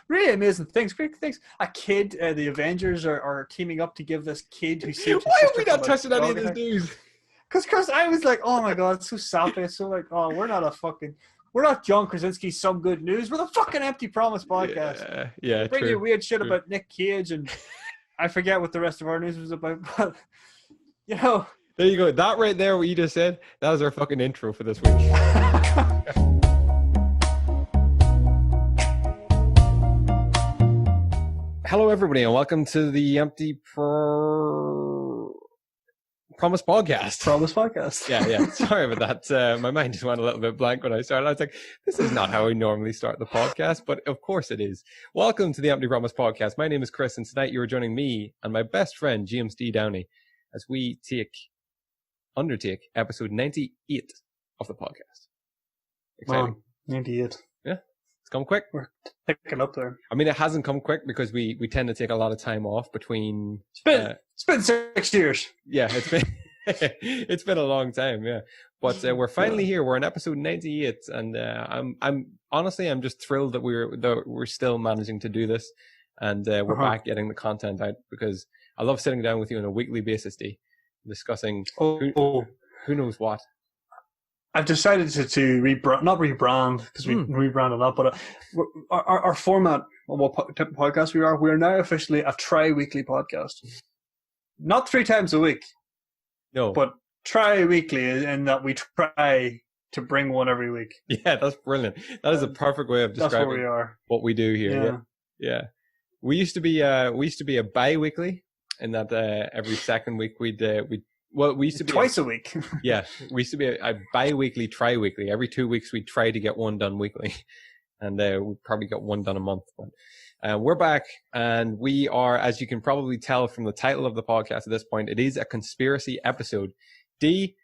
really amazing things, great things. A kid, the Avengers are teaming up to give this kid who saved his Why are sister we not from a touching any of dog this attack. news? Because I was like, oh my god, it's so sappy. It's so like, oh, we're not John Krasinski's Some Good News. We're the fucking Empty Promise podcast. Yeah, We bring you true. weird shit True. about Nick Cage, and I forget what the rest of our news was about, but you know. There you go. That right there, what you just said, that was our fucking intro for this week. Hello, everybody, and welcome to the Empty Promise podcast. Promise podcast. Yeah. Sorry about that. My mind just went a little bit blank when I started. I was like, this is not how we normally start the podcast, but of course it is. Welcome to the Empty Promise podcast. My name is Chris, and tonight you are joining me and my best friend, James D. Downey, as we undertake episode 98 of the podcast. Exciting. Wow, 98. Yeah. It's come quick. We're picking up there. I mean, it hasn't come quick because we tend to take a lot of time off between. It's been 6 years. Yeah, it's been a long time. Yeah, but we're finally here. We're on episode 98, and I'm honestly just thrilled that we're still managing to do this, and we're back getting the content out because I love sitting down with you on a weekly basis, D, discussing who knows what. I've decided to not rebrand because we rebranded that, but our format of what type of podcast we are. We're now officially a tri-weekly podcast. Not 3 times a week. No. But tri-weekly in that we try to bring one every week. Yeah, that's brilliant. That is a perfect way of describing what we do here. Yeah. We used to be a bi-weekly in that every second week we used to be twice a week. Yeah, we used to be a bi-weekly, tri-weekly. Every 2 weeks we'd try to get one done weekly, and we probably got one done a month. But we're back, and we are, as you can probably tell from the title of the podcast at this point, it is a conspiracy episode. D,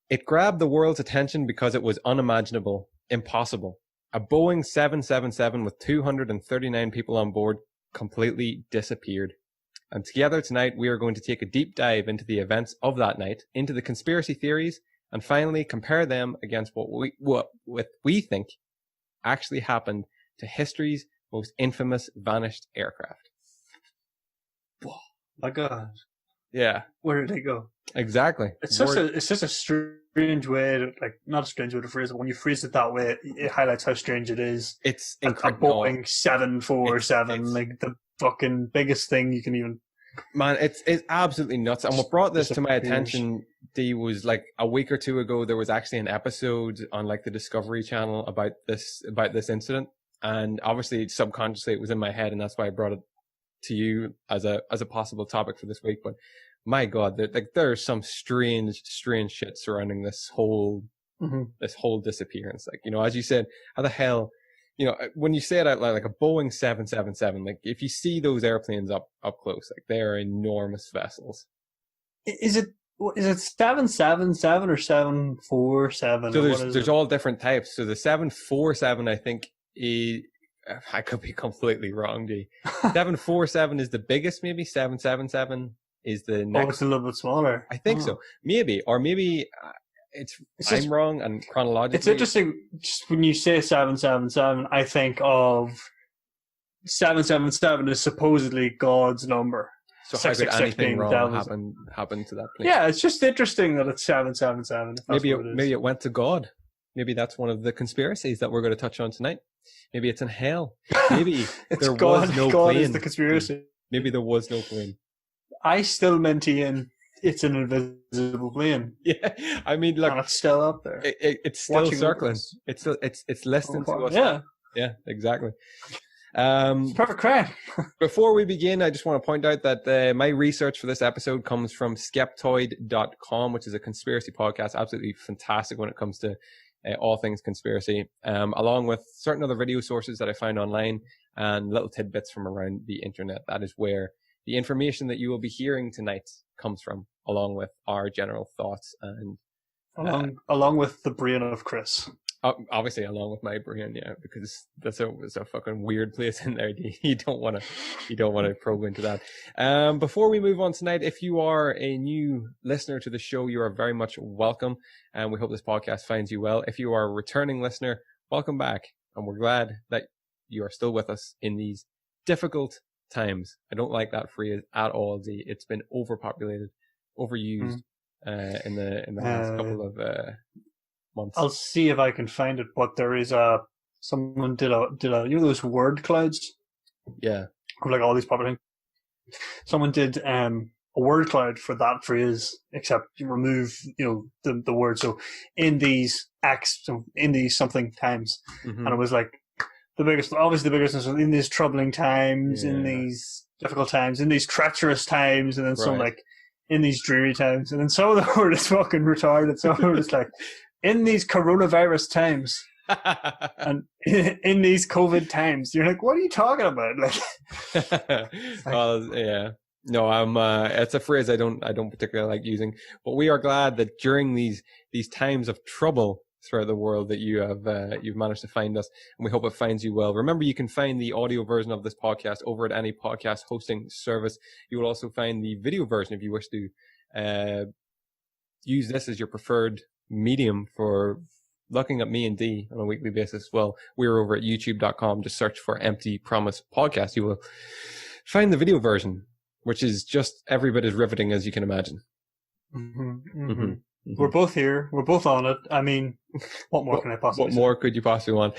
it grabbed the world's attention because it was unimaginable, impossible. A Boeing 777 with 239 people on board completely disappeared. And together tonight, we are going to take a deep dive into the events of that night, into the conspiracy theories, and finally compare them against what we think actually happened to history's most infamous vanished aircraft. Oh my God. Yeah. Where did they go? Exactly. It's just a strange way to, not a strange way to phrase it. When you phrase it that way, it highlights how strange it is. It's a Boeing 747, like the fucking biggest thing you can even. Man, it's absolutely nuts. And what brought this to my attention, D, was like a week or two ago, there was actually an episode on like the Discovery Channel about this incident. And obviously subconsciously it was in my head, and that's why I brought it to you as a possible topic for this week. But my God, there's some strange shit surrounding this whole disappearance. Like, as you said, how the hell, when you say it out loud, like a Boeing 777, like if you see those airplanes up close, like they are enormous vessels. Is it 777 or 747? So there's all different types. So the 747, I think, I could be completely wrong, D. 747 is the biggest, maybe. 777 is the next. Oh, it's a little bit smaller. I think so. Maybe I'm wrong, and chronologically. It's interesting, just when you say 777, I think of 777 is supposedly God's number. So how could anything wrong happen to that plane? Yeah, it's just interesting that it's 777. Maybe it went to God. Maybe that's one of the conspiracies that we're going to touch on tonight. Maybe it's in hell. Maybe there was no plane. God is the conspiracy. Maybe there was no plane. I still maintain it's an invisible plane. Yeah, I mean, look, and it's still up there. It's still circling. It's listening to us. Yeah, exactly. Perfect crime. Before we begin, I just want to point out that my research for this episode comes from skeptoid.com, which is a conspiracy podcast. Absolutely fantastic when it comes to all things conspiracy, along with certain other video sources that I found online and little tidbits from around the internet. That is where the information that you will be hearing tonight comes from, along with our general thoughts and along with the brain of Chris. Obviously, along with my brain, yeah, because that's a fucking weird place in there. You don't want to probe into that. Before we move on tonight, if you are a new listener to the show, you are very much welcome, and we hope this podcast finds you well. If you are a returning listener, welcome back, and we're glad that you are still with us in these difficult times. I don't like that phrase at all, D. It's been overpopulated, overused in the last couple of months. I'll see if I can find it, but there is someone did a you know those word clouds? Yeah. Of like all these popular things. Someone did a word cloud for that phrase, except you remove, the word. So in these something times, and it was like obviously the biggest in these troubling times, in these difficult times, in these treacherous times, and then some like in these dreary times, and then some of the word is fucking retarded. So it's like in these coronavirus times. And in these COVID times, you're like, what are you talking about? No, it's a phrase I don't particularly like using, but we are glad that during these times of trouble throughout the world that you've managed to find us, and we hope it finds you well. Remember, you can find the audio version of this podcast over at any podcast hosting service. You will also find the video version if you wish to use this as your preferred medium for looking at me and D on a weekly basis. Well, we're over at youtube.com. Just search for Empty Promise Podcast. You will find the video version, which is just every bit as riveting as you can imagine. We're both here. We're both on it. I mean, what more can I possibly say? What more could you possibly want?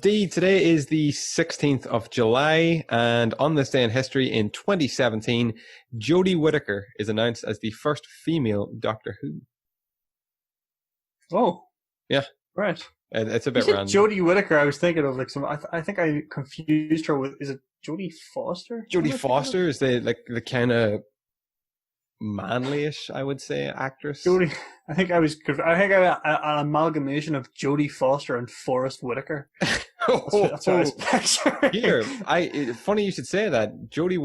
D, today is the 16th of July, and on this day in history in 2017, Jodie Whittaker is announced as the first female Doctor Who. Oh. Yeah. Right. It's a bit random. Jodie Whittaker, I was thinking of like some. I think I confused her with. Is it Jodie Foster? Jodie Foster is the kind of manly-ish, I would say, actress. Jodie. I think I an amalgamation of Jodie Foster and Forrest Whitaker. That's what I was picturing. Here, funny you should say that. Jodie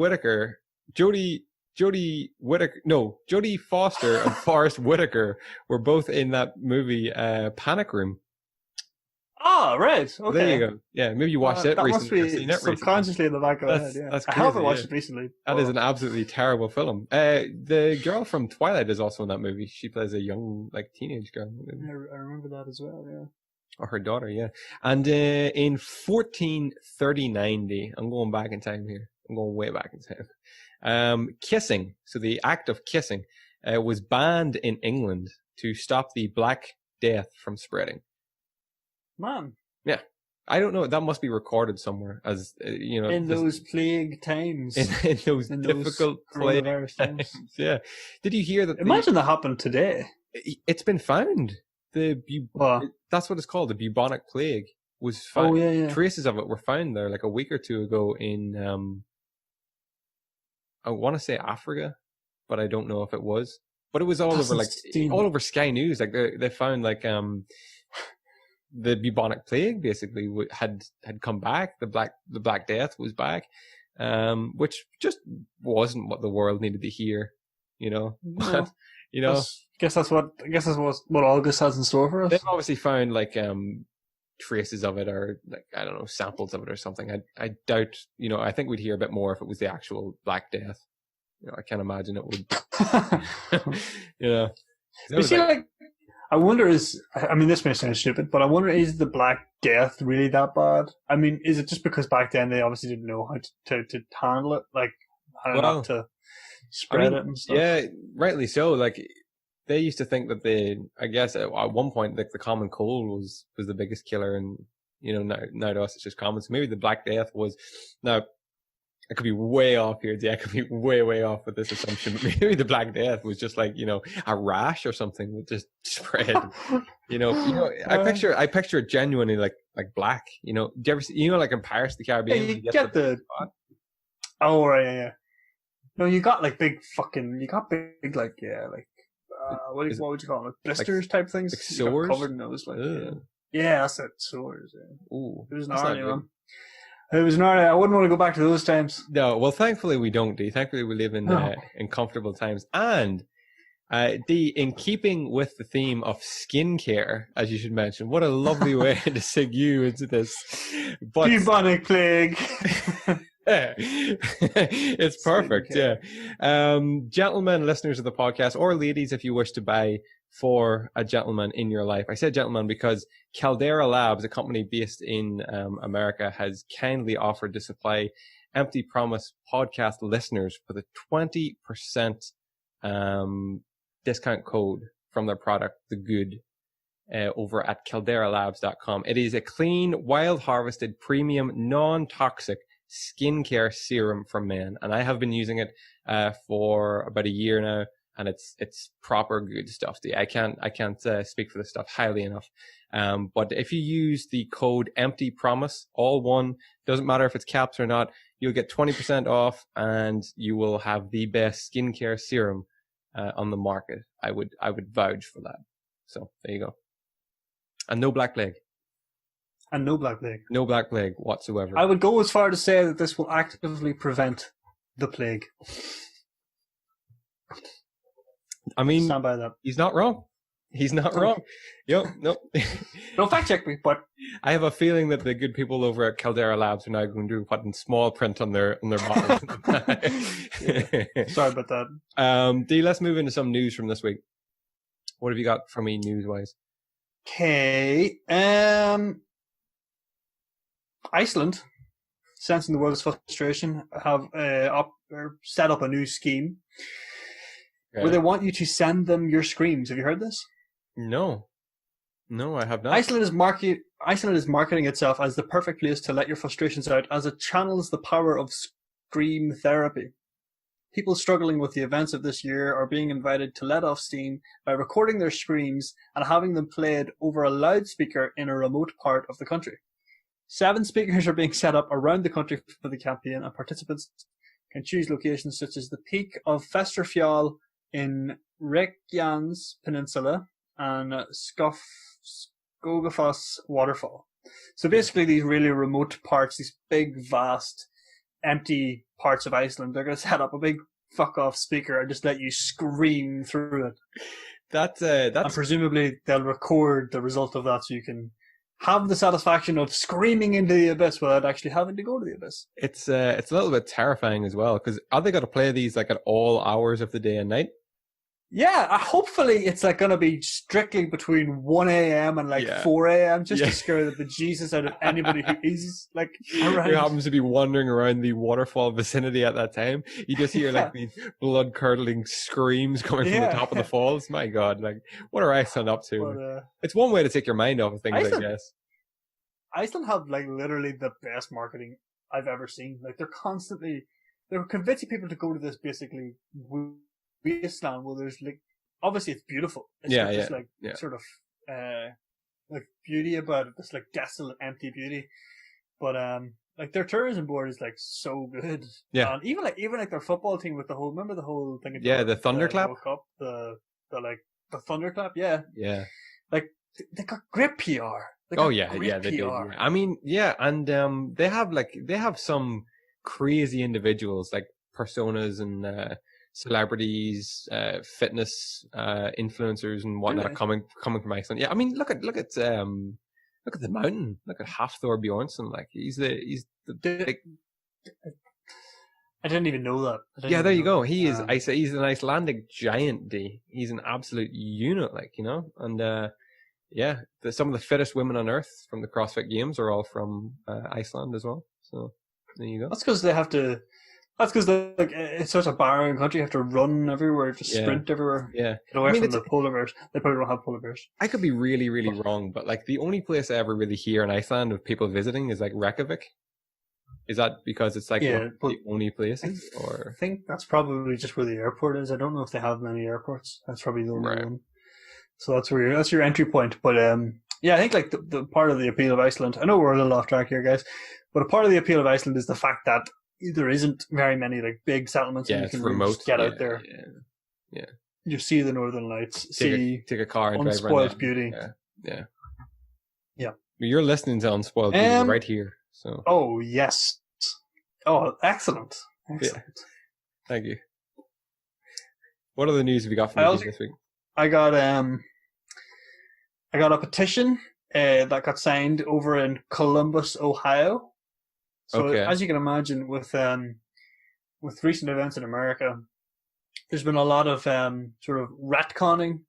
Foster and Forrest Whitaker were both in that movie, Panic Room. Oh, right. Okay. There you go. Yeah, maybe you watched it recently. Must be subconsciously in the back of my head. Yeah. That's I crazy, haven't watched it recently. That is an absolutely terrible film. The girl from Twilight is also in that movie. She plays a young, teenage girl. I remember that as well, yeah. Or her daughter, yeah. And in 1439, I'm going back in time here. I'm going way back in time. Kissing, so the act of kissing, was banned in England to stop the Black Death from spreading. Man. Yeah. I don't know. That must be recorded somewhere as, in those plague times. In those difficult plague times. Yeah. Did you hear that? Imagine that happened today. It's been found. That's what it's called. The bubonic plague was found. Oh, yeah. Traces of it were found there like a week or two ago in, I want to say Africa, but I don't know if it was. But it was all over Sky News. Like they found the bubonic plague basically had come back. The Black Death was back, which just wasn't what the world needed to hear, No. But, I guess that's what August has in store for us. They've obviously found traces of it, or I don't know, samples of it or something. I doubt. I think we'd hear a bit more if it was the actual Black Death. I can't imagine it would. You see, I wonder this may sound stupid, but I wonder, is the Black Death really that bad? I mean, is it just because back then they obviously didn't know how to handle it, not to spread it and stuff? Yeah, rightly so. They used to think that I guess at one point, the common cold was the biggest killer, and now to us it's just common. So maybe the Black Death was. Now, I could be way off here. Yeah, I could be way, way off with this assumption. Maybe the Black Death was just a rash or something that just spread. I picture it genuinely like black. Do you ever see, like in Pirates of the Caribbean? Yeah, you get the. Oh right, yeah. No, you got big what would you call it? Blisters type things. Like sores? Covered in those, yeah, that's it. Sores. Yeah. Ooh, it was gnarly, man. It was gnarly. I wouldn't want to go back to those times. No, well, thankfully we don't, D. Thankfully we live in comfortable times. And, D, in keeping with the theme of skincare, as you should mention, what a lovely way to seg you into this. Bubonic plague. It's perfect, yeah. Gentlemen, listeners of the podcast, or ladies, if you wish to buy for a gentleman in your life. I said gentleman because Caldera Labs, a company based in America, has kindly offered to supply Empty Promise podcast listeners with a 20% discount code from their product, The Good, over at calderalabs.com. It is a clean, wild harvested, premium, non-toxic skincare serum for men, and I have been using it for about a year now, and it's proper good stuff. I can't speak for this stuff highly enough. But if you use the code Empty Promise, all one, doesn't matter if it's caps or not, you'll get 20% off, and you will have the best skincare serum on the market. I would vouch for that. So there you go. And no black plague. And no black plague. No black plague whatsoever. I would go as far to say that this will actively prevent the plague. I mean, stand by that. He's not wrong. He's not wrong. Yep, nope. Don't fact check me, but I have a feeling that the good people over at Caldera Labs are now going to put in small print on their bottles. Sorry about that. D, let's move into some news from this week. What have you got for me news-wise? Okay. Iceland, sensing the world's frustration, have set up a new scheme where they want you to send them your screams. Have you heard this? No, I have not. Iceland is marketing itself as the perfect place to let your frustrations out, as it channels the power of scream therapy. People struggling with the events of this year are being invited to let off steam by recording their screams and having them played over a loudspeaker in a remote part of the country. 7 speakers are being set up around the country for the campaign, and participants can choose locations such as the peak of Festerfjall in Reykjanes Peninsula and Skogafoss waterfall. So basically these really remote parts, these big, vast, empty parts of Iceland, they're going to set up a big fuck-off speaker and just let you scream through it. That's and presumably they'll record the result of that so you can have the satisfaction of screaming into the abyss without actually having to go to the abyss. It's a little bit terrifying as well, because are they going to play these like at all hours of the day and night? Yeah, hopefully it's like going to be strictly between 1 a.m. and 4 a.m. just to scare the bejesus out of anybody who is like around. Who happens to be wandering around the waterfall vicinity at that time. You just hear like these blood-curdling screams coming from the top of the falls. My God, like what are Iceland up to? But, it's one way to take your mind off of things, I guess. Iceland have like literally the best marketing I've ever seen. Like they're convincing people to go to this basically wasteland where there's like obviously it's beautiful. It's sort of like beauty about it. It's like desolate, empty beauty. But like their tourism board is like so good. Yeah. And even like their football team with the whole thing. The thunderclap. The thunderclap. Yeah. Yeah. Like they got great PR. They do. Yeah. I mean, yeah, and they have some crazy individuals like personas and celebrities, fitness influencers and whatnot coming from Iceland. Yeah, I mean, look at the mountain. Look at Hafthor Bjornsson. Like he's the big. I didn't even know that. Yeah, there you go. He's an Icelandic giant. He's an absolute unit, like, you know, and some of the fittest women on earth from the CrossFit Games are all from Iceland as well. So there you go. That's because like it's such a barren country. You have to run everywhere, just sprint everywhere. Yeah, get away from the polar bears. They probably don't have polar bears. I could be really, really wrong, but like the only place I ever really hear in Iceland of people visiting is like Reykjavik. Is that because it's like the only places? Or I think that's probably just where the airport is. I don't know if they have many airports. That's probably the only one. So that's your entry point. But I think like the part of the appeal of Iceland. I know we're a little off track here, guys, but a part of the appeal of Iceland is the fact that there isn't very many like big settlements, and you can really just get out there. Yeah. You see the Northern Lights. Take a car and drive around. Unspoiled beauty. Yeah. You're listening to Unspoiled Beauty right here. So. Oh yes. Oh, excellent. Yeah. Thank you. What other news have you got for me this week? I got a petition that got signed over in Columbus, Ohio. So as you can imagine, with recent events in America, there's been a lot of sort of retconning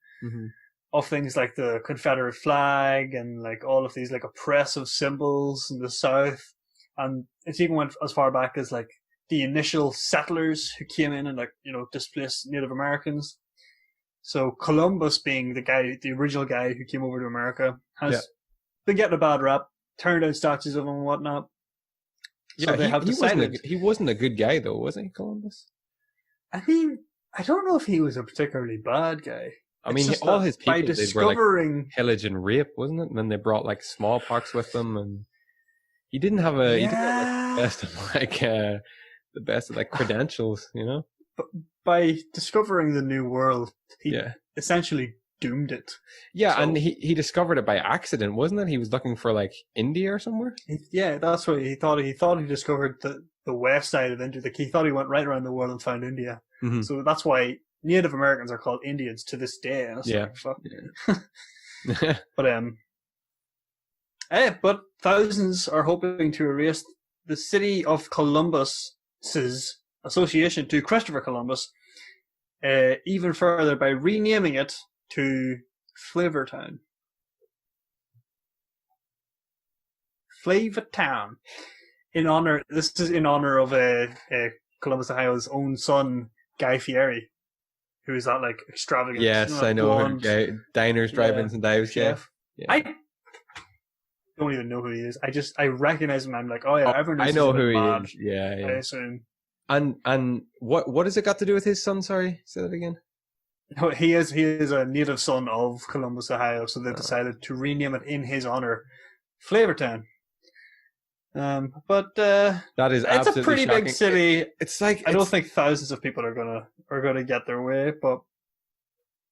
of things like the Confederate flag and like all of these like oppressive symbols in the South. And it's even went as far back as like the initial settlers who came in and like, displaced Native Americans. So Columbus, being the original guy who came over to America, has been getting a bad rap, turned out statues of him and whatnot. So they have decided he wasn't a good guy though, was he, Columbus? I mean, I don't know if he was a particularly bad guy. I mean, all his people were like pillage and rape, wasn't it? And then they brought like smallpox with them, and he didn't have he didn't have the best of like credentials, But by discovering the New World, he essentially doomed it. Yeah, so, and he discovered it by accident, wasn't it? He was looking for like India or somewhere. That's what he thought. He thought he discovered the west side of India. He thought he went right around the world and found India. Mm-hmm. So that's why Native Americans are called Indians to this day. And but thousands are hoping to erase the city of Columbus's association to Christopher Columbus even further by renaming it to Flavortown. Flavortown. This is in honor of Columbus, Ohio's own son, Guy Fieri, who is that like extravagant. Yes, I know him. Diners, drive-ins, and dives. Chef. Yeah. I don't even know who he is. I recognize him. I'm like, oh yeah, everyone knows. I know who he is. Yeah. I assume. And what has it got to do with his son? Sorry, say that again. No, he is a native son of Columbus, Ohio, so they decided to rename it in his honor, Flavortown. But that is it's a pretty shocking. Big city. It's like I don't think thousands of people are gonna get their way, but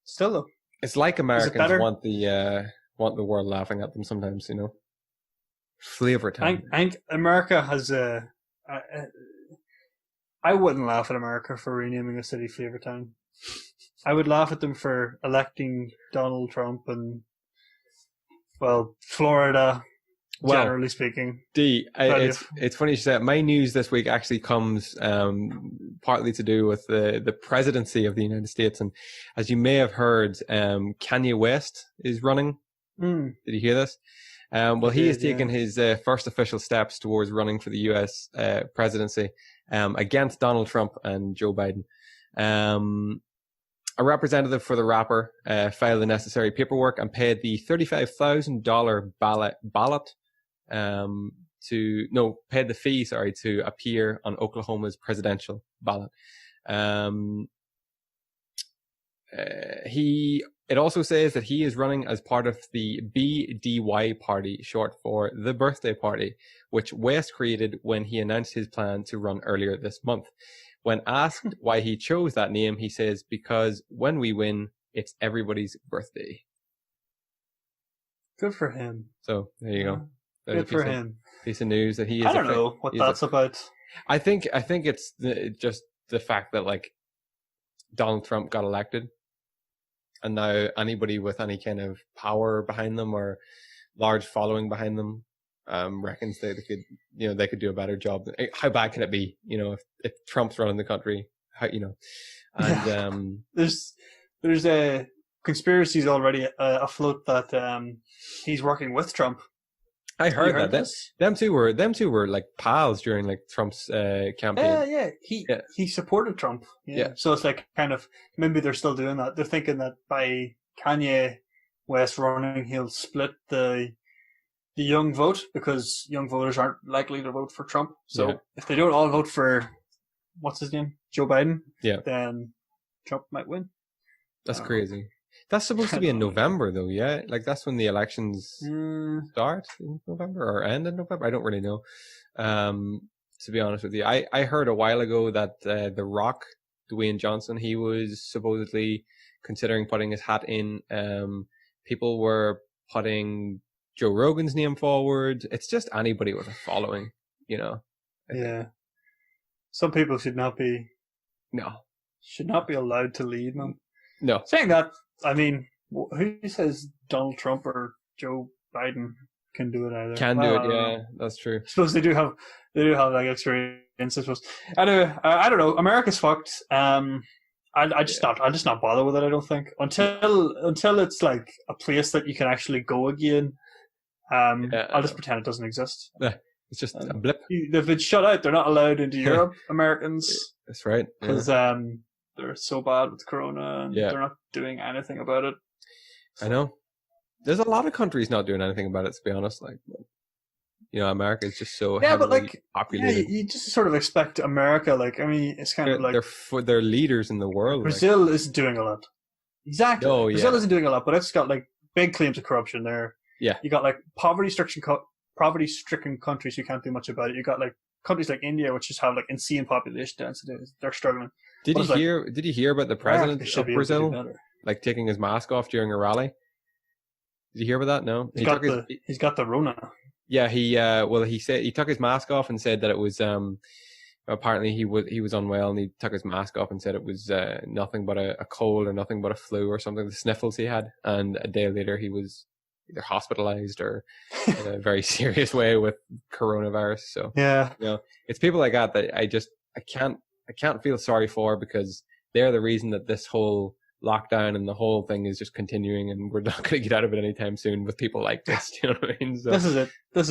still though. It's like Americans want the world laughing at them sometimes, Flavortown. I think America has I wouldn't laugh at America for renaming a city Flavortown. I would laugh at them for electing Donald Trump and, Florida, generally speaking. It's funny you say that. My news this week actually comes partly to do with the presidency of the United States. And as you may have heard, Kanye West is running. Did you hear this? He has taken his first official steps towards running for the U.S. Presidency against Donald Trump and Joe Biden. A representative for the rapper filed the necessary paperwork and paid the $35,000 paid the fee, to appear on Oklahoma's presidential ballot. It also says that he is running as part of the BDY party, short for the birthday party, which West created when he announced his plan to run earlier this month. When asked why he chose that name, he says, because when we win, it's everybody's birthday. Good for him. So there you go. Good for him. Piece of news that he is. I don't know what that's about. I think it's just the fact that like Donald Trump got elected, and now anybody with any kind of power behind them or large following behind them reckons they could do a better job. How bad can it be? If Trump's running the country, and there's a conspiracies already afloat that he's working with Trump. I heard that. Them two were like pals during like Trump's campaign. He supported Trump. Yeah. So it's like kind of maybe they're still doing that. They're thinking that by Kanye West running, he'll split the young vote because young voters aren't likely to vote for Trump. So if they don't all vote for what's his name, Joe Biden, then Trump might win. That's crazy. That's supposed to be in November, though, yeah? Like, that's when the elections start in November or end in November? I don't really know, to be honest with you. I heard a while ago that The Rock, Dwayne Johnson, he was supposedly considering putting his hat in. People were putting Joe Rogan's name forward. It's just anybody with a following, Yeah. Some people should not be allowed to lead, man. No. Saying that, I mean, who says Donald Trump or Joe Biden can do it either? Yeah, that's true. I suppose they do have like experience, I suppose. Anyway, I don't know. America's fucked. I just not. I'll just not bother with it. I don't think until it's like a place that you can actually go again. I'll just pretend it doesn't exist. It's just a blip. They've been shut out. They're not allowed into Europe. Americans. That's right. Because they're so bad with Corona, and they're not doing anything about it. I know. There's a lot of countries not doing anything about it. To be honest, like. America is just so heavily populated. Yeah, you just sort of expect America. Like, I mean, it's kind of like they're leaders in the world. Brazil isn't doing a lot. Exactly. Oh, Brazil isn't doing a lot, but it's got like big claims of corruption there. Yeah. You got like poverty-stricken countries who can't do much about it. You got like countries like India, which just have like insane population density. They're struggling. Did you hear about the president of Brazil like taking his mask off during a rally? Did you hear about that? No. He's got the Rona. Yeah, he said he took his mask off and said that it was apparently he was unwell, and he took his mask off and said it was nothing but a cold or nothing but a flu or something, the sniffles he had, and a day later he was either hospitalized or in a very serious way with coronavirus. So it's people like that I can't feel sorry for, because they're the reason that this whole lockdown and the whole thing is just continuing, and we're not going to get out of it anytime soon with people like this. You know what I mean? So, this is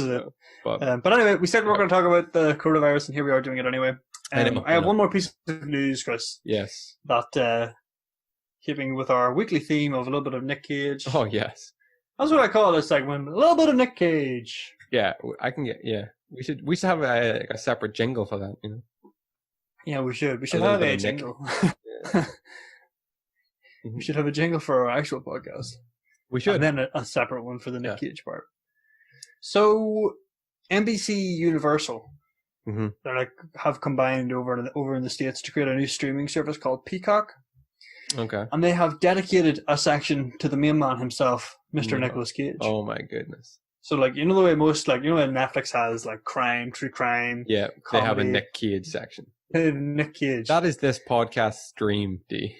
it. But anyway, we said we were going to talk about the coronavirus, and here we are doing it anyway. I have one more piece of news, Chris. Yes. That keeping with our weekly theme of a little bit of Nick Cage. Oh yes. That's what I call this segment. A little bit of Nick Cage. Yeah, I can get. Yeah, we should have a separate jingle for that. Yeah, we should. We should have a jingle. We should have a jingle for our actual podcast. We should. And then a separate one for the Nick Cage part. So, NBC Universal, they have combined over in the States to create a new streaming service called Peacock. Okay. And they have dedicated a section to the main man himself, Mr. Nicolas Cage. Oh my goodness. So the way most when Netflix has like crime, true crime. Yeah, comedy, they have a Nick Cage section. Nick Cage. That is this podcast's dream, D.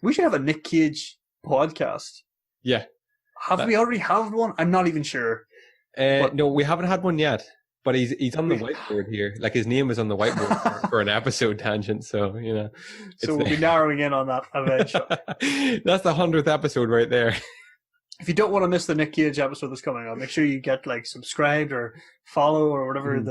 We should have a Nick Cage podcast. Yeah. Have we already had one? I'm not even sure. No, we haven't had one yet. But he's on the whiteboard here. Like his name is on the whiteboard for an episode tangent. So, So we'll be narrowing in on that eventually. That's the 100th episode right there. If you don't want to miss the Nick Cage episode that's coming up, make sure you get subscribed or follow or whatever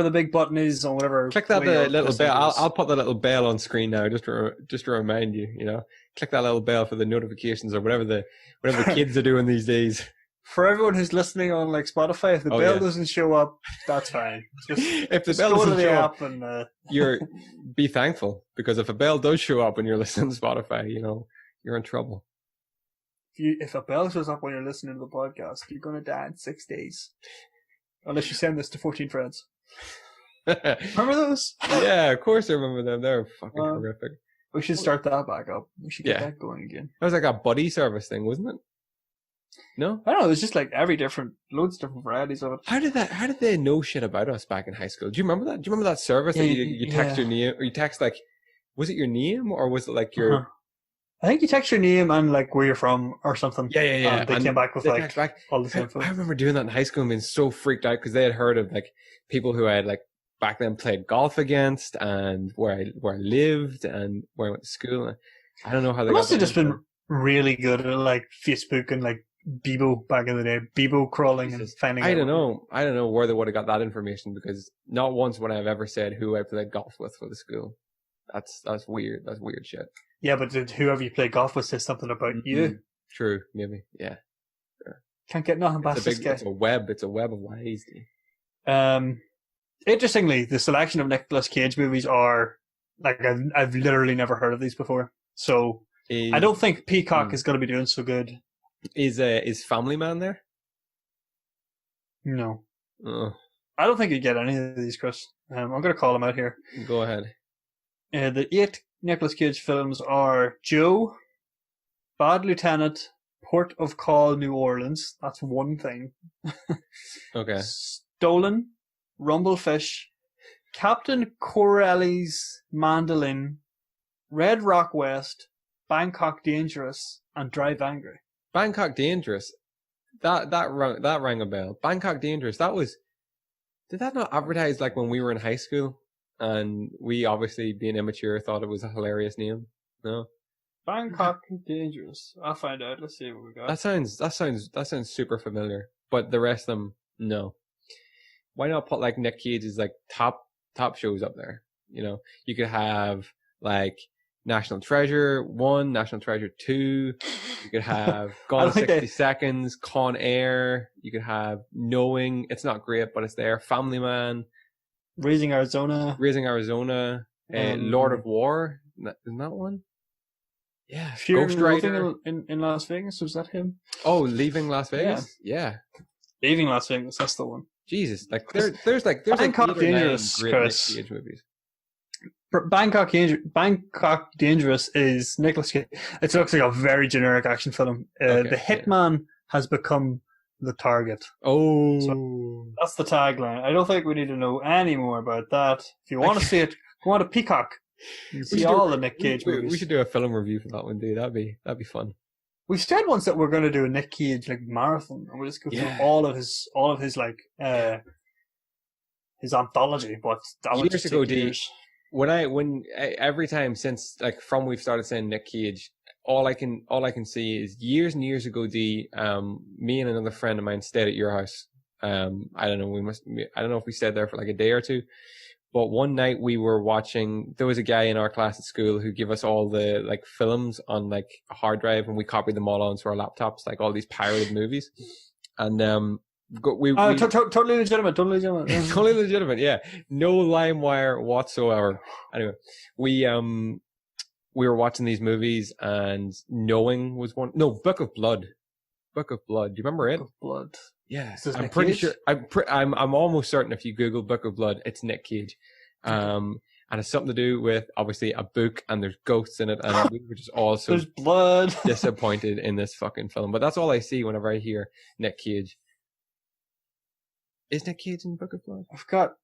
the big button is on whatever. Click that little bell. I'll put the little bell on screen now just to remind you. Click that little bell for the notifications or whatever the kids are doing these days. For everyone who's listening on Spotify, if the bell doesn't show up, that's fine. If the bell doesn't show up, be thankful, because if a bell does show up when you're listening to Spotify, you're in trouble. If a bell shows up when you're listening to the podcast, you're going to die in 6 days. Unless you send this to 14 friends. Remember those? Yeah, of course I remember them. They're fucking horrific. We should start that back up. We should get that going again. That was like a buddy service thing, wasn't it? No? I don't know. It was just loads of different varieties of it. How did they know shit about us back in high school? Do you remember that? Do you remember that service that you text your name, or you text was it your name, or was it your... Uh-huh. I think you text your name and where you're from or something. Yeah. And they came back with all the info. I remember doing that in high school and being so freaked out because they had heard of people who I had back then played golf against, and where I lived and where I went to school. I don't know how they must have just been really good at Facebook and Bebo back in the day, Bebo crawling and finding out. I don't know where they would have got that information, because not once would I have ever said who I played golf with for the school. That's weird. That's weird shit. Yeah, but did whoever you play golf with say something about you? True, maybe. Yeah. Sure. Can't get nothing past this guy. It's a web of lies. Interestingly, the selection of Nicolas Cage movies are I've literally never heard of these before. So I don't think Peacock is going to be doing so good. Is Family Man there? No. I don't think you'd get any of these, Chris. I'm going to call them out here. Go ahead. The 8 Nicolas Cage films are Joe, Bad Lieutenant, Port of Call, New Orleans. That's one thing. Okay. Stolen, Rumblefish, Captain Corelli's Mandolin, Red Rock West, Bangkok Dangerous, and Drive Angry. Bangkok Dangerous. That rang a bell. Bangkok Dangerous. Did that not advertise when we were in high school? and we obviously, being immature, thought it was a hilarious name. No, Bangkok Dangerous. I'll find out. Let's see what we got. that sounds super familiar. But the rest of them, no. Why not put like Nick Cage's like top shows up there? You know, you could have like National Treasure 1, National Treasure 2. You could have Gone in 60 Seconds, Con Air. You could have Knowing. It's not great, but it's there. Family Man. Raising Arizona. Lord of War. Isn't that one? Yeah. Fear Ghost and Rider. Loathing in Las Vegas. Was that him? Oh, Leaving Las Vegas? Yeah. Leaving Las Vegas. That's the one. Jesus. Like there's Bangkok like Dangerous, great Chris. Nick Cage movies. Bangkok Dangerous is Nicolas Cage. It looks like a very generic action film. The hitman has become the target. Oh, so that's the tagline. I don't think we need to know any more about that. If you want to see it, go on to Peacock. You can see all the Nick Cage movies. We should do a film review for that one, dude. That'd be fun. We've said once that we're going to do a Nick Cage like marathon, and we'll just go through all of his like his anthology. But that years ago, every time since like from we've started saying Nick Cage, all I can see is years and years ago, me and another friend of mine stayed at your house. I don't know if we stayed there for like a day or two, but one night we were watching, there was a guy in our class at school who gave us all the like films on like a hard drive, and we copied them all onto our laptops, like all these pirated movies. And totally legitimate. Totally legitimate, yeah. No LimeWire whatsoever. Anyway, we were watching these movies, and Knowing was one. No, Book of Blood. Do you remember it? Book of Blood. Yeah, I'm pretty sure. I'm almost certain if you Google Book of Blood, it's Nick Cage. And it's something to do with obviously a book, and there's ghosts in it, and we were just all so there's blood disappointed in this fucking film. But that's all I see whenever I hear Nick Cage. Is Nick Cage in Book of Blood? I've got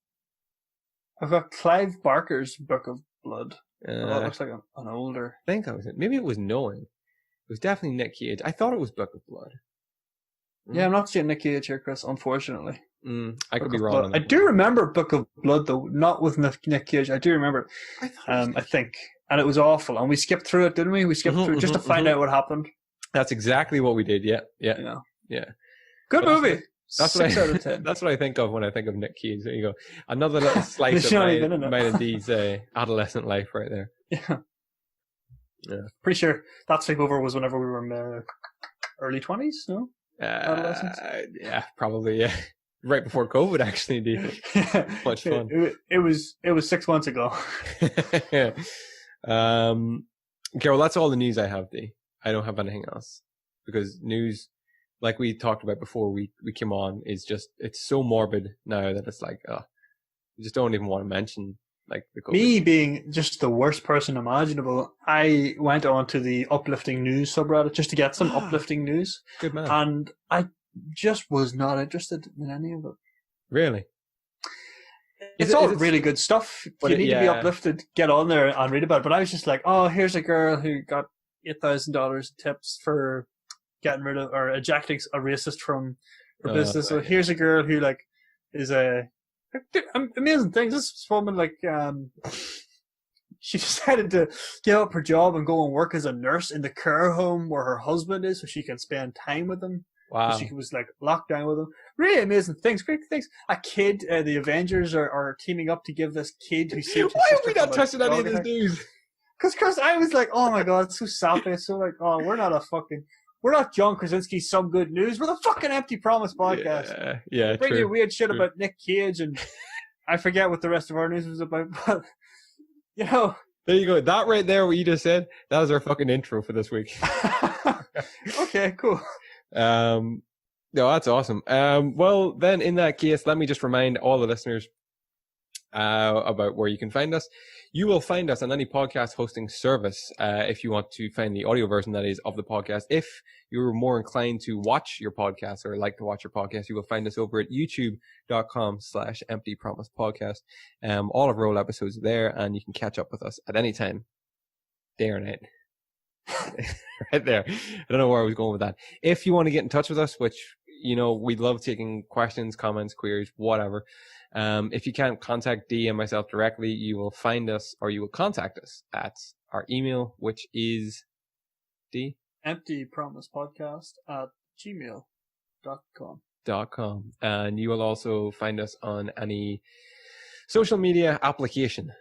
Clive Barker's Book of Blood. That looks like an older. I think that was it. Maybe it was Knowing. It was definitely Nick Cage. I thought it was Book of Blood. Yeah, I'm not seeing Nick Cage here, Chris, unfortunately. I could be wrong. I do remember Book of Blood, though, not with Nick Cage. I do remember it. I think. And it was awful. And we skipped through it, didn't we? We skipped through just to find out what happened. That's exactly what we did, yeah. Good movie. That's 6 out of 10. That's what I think of when I think of Nick Cage. There you go. Another little slice of mine and D's adolescent life right there. Yeah. Pretty sure that sleepover was whenever we were in early 20s, no? Adolescence? Yeah, probably, yeah. Right before COVID, actually, indeed. Much fun. It was 6 months ago. Okay, well, that's all the news I have, D. I don't have anything else. Because news, like we talked about before we came on, is just, it's so morbid now that it's like, we just don't even want to mention like the COVID. Me being just the worst person imaginable, I went on to the Uplifting News subreddit just to get some uplifting news. Good man. And I just was not interested in any of it. Really? It's all really good stuff. If you need to be uplifted, get on there and read about it. But I was just like, oh, here's a girl who got $8,000 tips for getting rid of or ejecting a racist from her business. So here's a girl who like is amazing things. This woman like she decided to give up her job and go and work as a nurse in the care home where her husband is, so she can spend time with him. Wow. So she was like locked down with him. Really amazing things, great things. A kid, the Avengers are teaming up to give this kid who saved his Why sister are we not touching any of this news? Because I was like, oh my god, it's so sappy. It's so like, oh, we're not John Krasinski's Some Good News. We're the fucking Empty Promise podcast. Yeah, bring you weird shit about Nick Cage, and I forget what the rest of our news was about, but you know. There you go. That right there, what you just said, that was our fucking intro for this week. Okay, cool. No, that's awesome. Well, then in that case, let me just remind all the listeners about where you can find us. You will find us on any podcast hosting service if you want to find the audio version, that is, of the podcast. If you're more inclined to watch your podcast or like to watch your podcast, you will find us over at youtube.com/emptypromisepodcast. All of our old episodes are there, and you can catch up with us at any time, day or night. Right there. I don't know where I was going with that. If you want to get in touch with us, which you know, we love taking questions, comments, queries, whatever. If you can't contact Dee and myself directly, you will find us, or you will contact us at our email, which is Dee? emptypromisepodcast@gmail.com. And you will also find us on any social media application.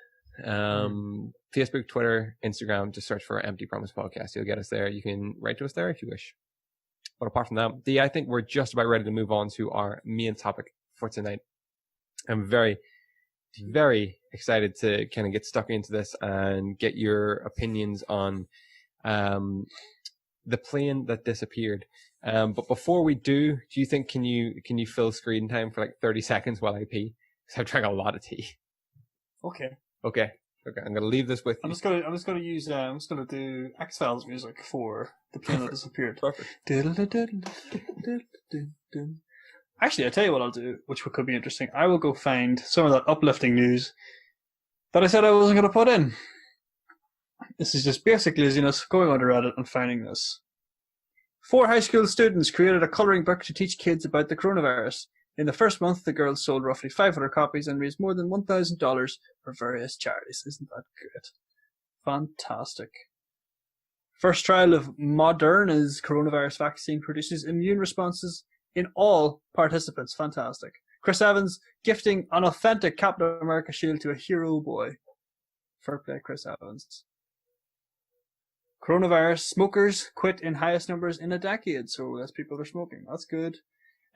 Facebook, Twitter, Instagram, just search for Empty Promise Podcast. You'll get us there. You can write to us there if you wish. But apart from that, Dee, I think we're just about ready to move on to our main topic for tonight. I'm very, very excited to kind of get stuck into this and get your opinions on the plane that disappeared. But before we do you think can you fill screen time for like 30 seconds while I pee? Because I've drank a lot of tea. Okay. I'm gonna leave this with you. I'm just gonna do X-Files music for the plane that disappeared. Perfect. Actually, I tell you what I'll do, which could be interesting. I will go find some of that uplifting news that I said I wasn't going to put in. This is just basically laziness, going on to Reddit and finding this. 4 high school students created a colouring book to teach kids about the coronavirus. In the first month, the girls sold roughly 500 copies and raised more than $1,000 for various charities. Isn't that great? Fantastic. First trial of Moderna's coronavirus vaccine produces immune responses in all participants. Fantastic. Chris Evans gifting an authentic Captain America shield to a hero boy. Fair play, Chris Evans. Coronavirus smokers quit in highest numbers in a decade, so less people are smoking. That's good.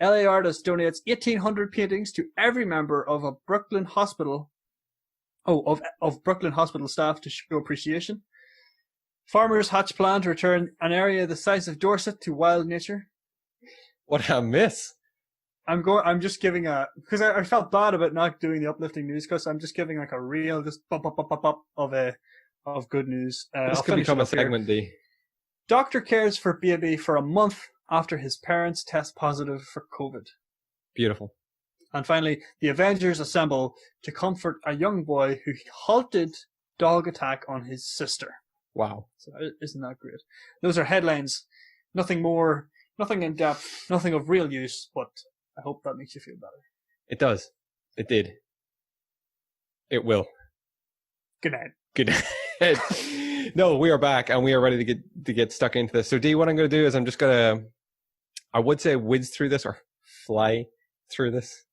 LA artist donates 1,800 paintings to every member of a Brooklyn hospital. Of Brooklyn hospital staff to show appreciation. Farmers hatch plan to return an area the size of Dorset to wild nature. What a miss. I'm just giving because I felt bad about not doing the uplifting news, because I'm just giving like a real just pop of good news. This could become a segment, D. Doctor cares for baby for a month after his parents test positive for COVID. Beautiful. And finally, the Avengers assemble to comfort a young boy who halted dog attack on his sister. Wow. So isn't that great? Those are headlines. Nothing more, nothing in depth, nothing of real use, but I hope that makes you feel better. It does. It did. It will. Good night. Good night. No, we are back and we are ready to get stuck into this. So D, what I'm going to do is I'm just going to, I would say whiz through this or fly through this.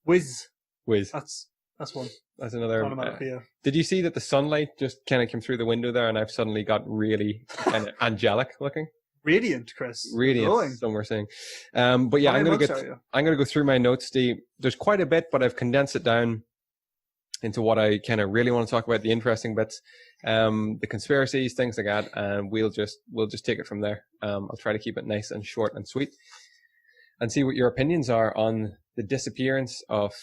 Whiz. That's one. That's another. Did you see that the sunlight just kind of came through the window there, and I've suddenly got really kind of angelic looking? Radiant, Chris. Radiant. Glowing. Some were saying. But yeah, I'm going to go through my notes. There's quite a bit, but I've condensed it down into what I kind of really want to talk about, the interesting bits, the conspiracies, things like that, and we'll just take it from there. I'll try to keep it nice and short and sweet, and see what your opinions are on the disappearance of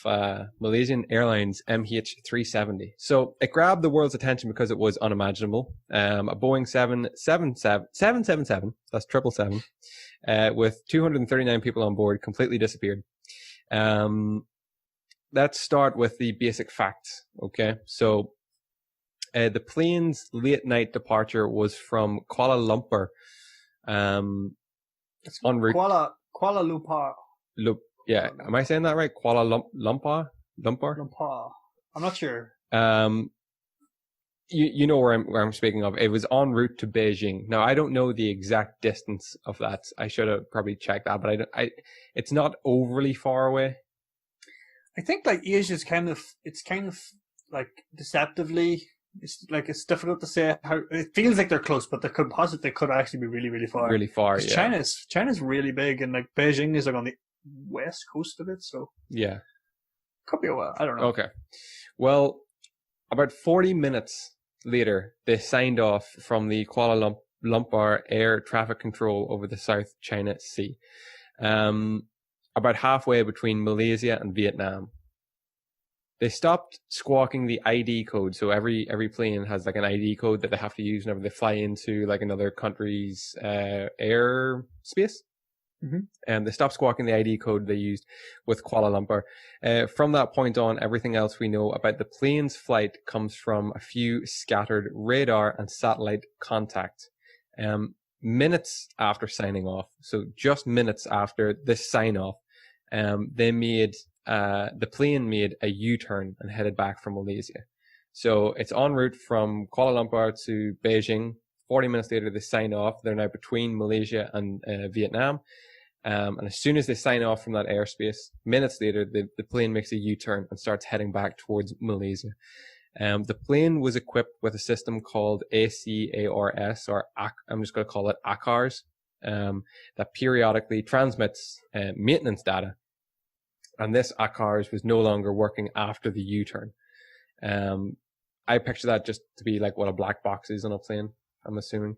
Malaysian Airlines MH370. So it grabbed the world's attention because it was unimaginable. A Boeing 777, that's 777, with 239 people on board, completely disappeared. Let's start with the basic facts, okay? So the plane's late night departure was from Kuala Lumpur. En route. Kuala Lumpur. Yeah, am I saying that right? Kuala Lumpur? Lumpur. I'm not sure. You know where I'm speaking of. It was en route to Beijing. Now I don't know the exact distance of that. I should have probably checked that, but it's not overly far away. I think like Asia's kind of like deceptively. It's difficult to say how it feels like they're close, but they could actually be really, really far. Really far, yeah. China's really big, and like Beijing is like on the west coast of it, so yeah, could be a while. I don't know. Okay, well, about 40 minutes later, they signed off from the Kuala Lumpur air traffic control over the South China Sea, about halfway between Malaysia and Vietnam. They stopped squawking the ID code. So every plane has like an ID code that they have to use whenever they fly into like another country's air space. Mm-hmm. And they stopped squawking the ID code they used with Kuala Lumpur. From that point on, everything else we know about the plane's flight comes from a few scattered radar and satellite contact. minutes after signing off, so just minutes after this sign off, the plane made a U-turn and headed back from Malaysia. So it's en route from Kuala Lumpur to Beijing. 40 minutes later, they sign off. They're now between Malaysia and Vietnam. And as soon as they sign off from that airspace, minutes later, the plane makes a U-turn and starts heading back towards Malaysia. The plane was equipped with a system called ACARS, or I'm just going to call it ACARS, that periodically transmits maintenance data. And this ACARS was no longer working after the U-turn. I picture that just to be like what a black box is on a plane, I'm assuming.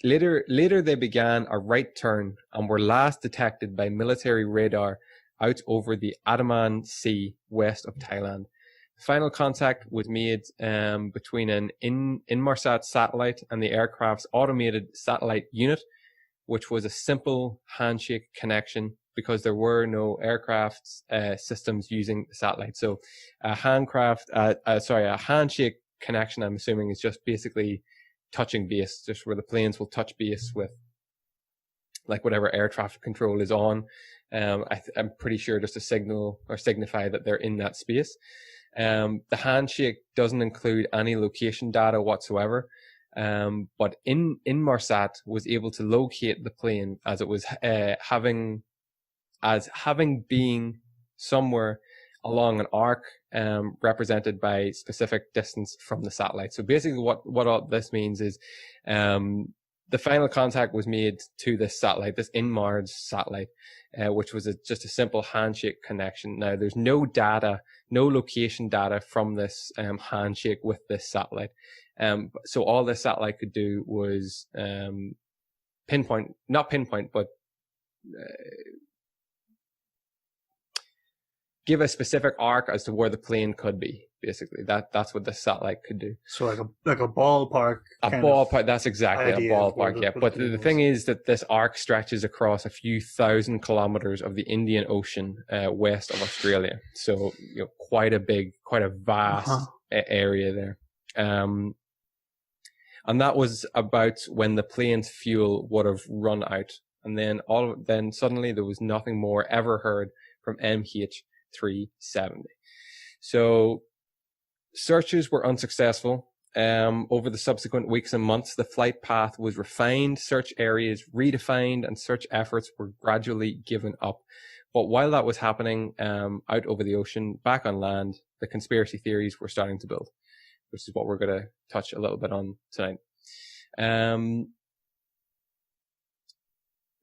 Later they began a right turn and were last detected by military radar out over the Andaman Sea west of Thailand. Final contact was made between an Inmarsat satellite and the aircraft's automated satellite unit, which was a simple handshake connection because there were no aircraft systems using the satellite. So a handshake connection, I'm assuming, is just basically touching base, just where the planes will touch base with like whatever air traffic control is on. I'm pretty sure just to signal or signify that they're in that space. The handshake doesn't include any location data whatsoever. But Inmarsat was able to locate the plane as it was having been somewhere along an arc represented by specific distance from the satellite. So basically what all this means is the final contact was made to this satellite, this Inmarsat satellite, which was just a simple handshake connection. Now there's no data, no location data from this handshake with this satellite. So all this satellite could do was give a specific arc as to where the plane could be. Basically, that's what the satellite could do. So like a ballpark. That's exactly a ballpark. Yeah, but the thing is that this arc stretches across a few thousand kilometers of the Indian Ocean west of Australia. So quite a vast area there. And that was about when the plane's fuel would have run out, and then suddenly there was nothing more ever heard from MH370. So searches were unsuccessful. Over the subsequent weeks and months, the flight path was refined, search areas redefined, and search efforts were gradually given up. But while that was happening out over the ocean, back on land, the conspiracy theories were starting to build, which is what we're going to touch a little bit on tonight.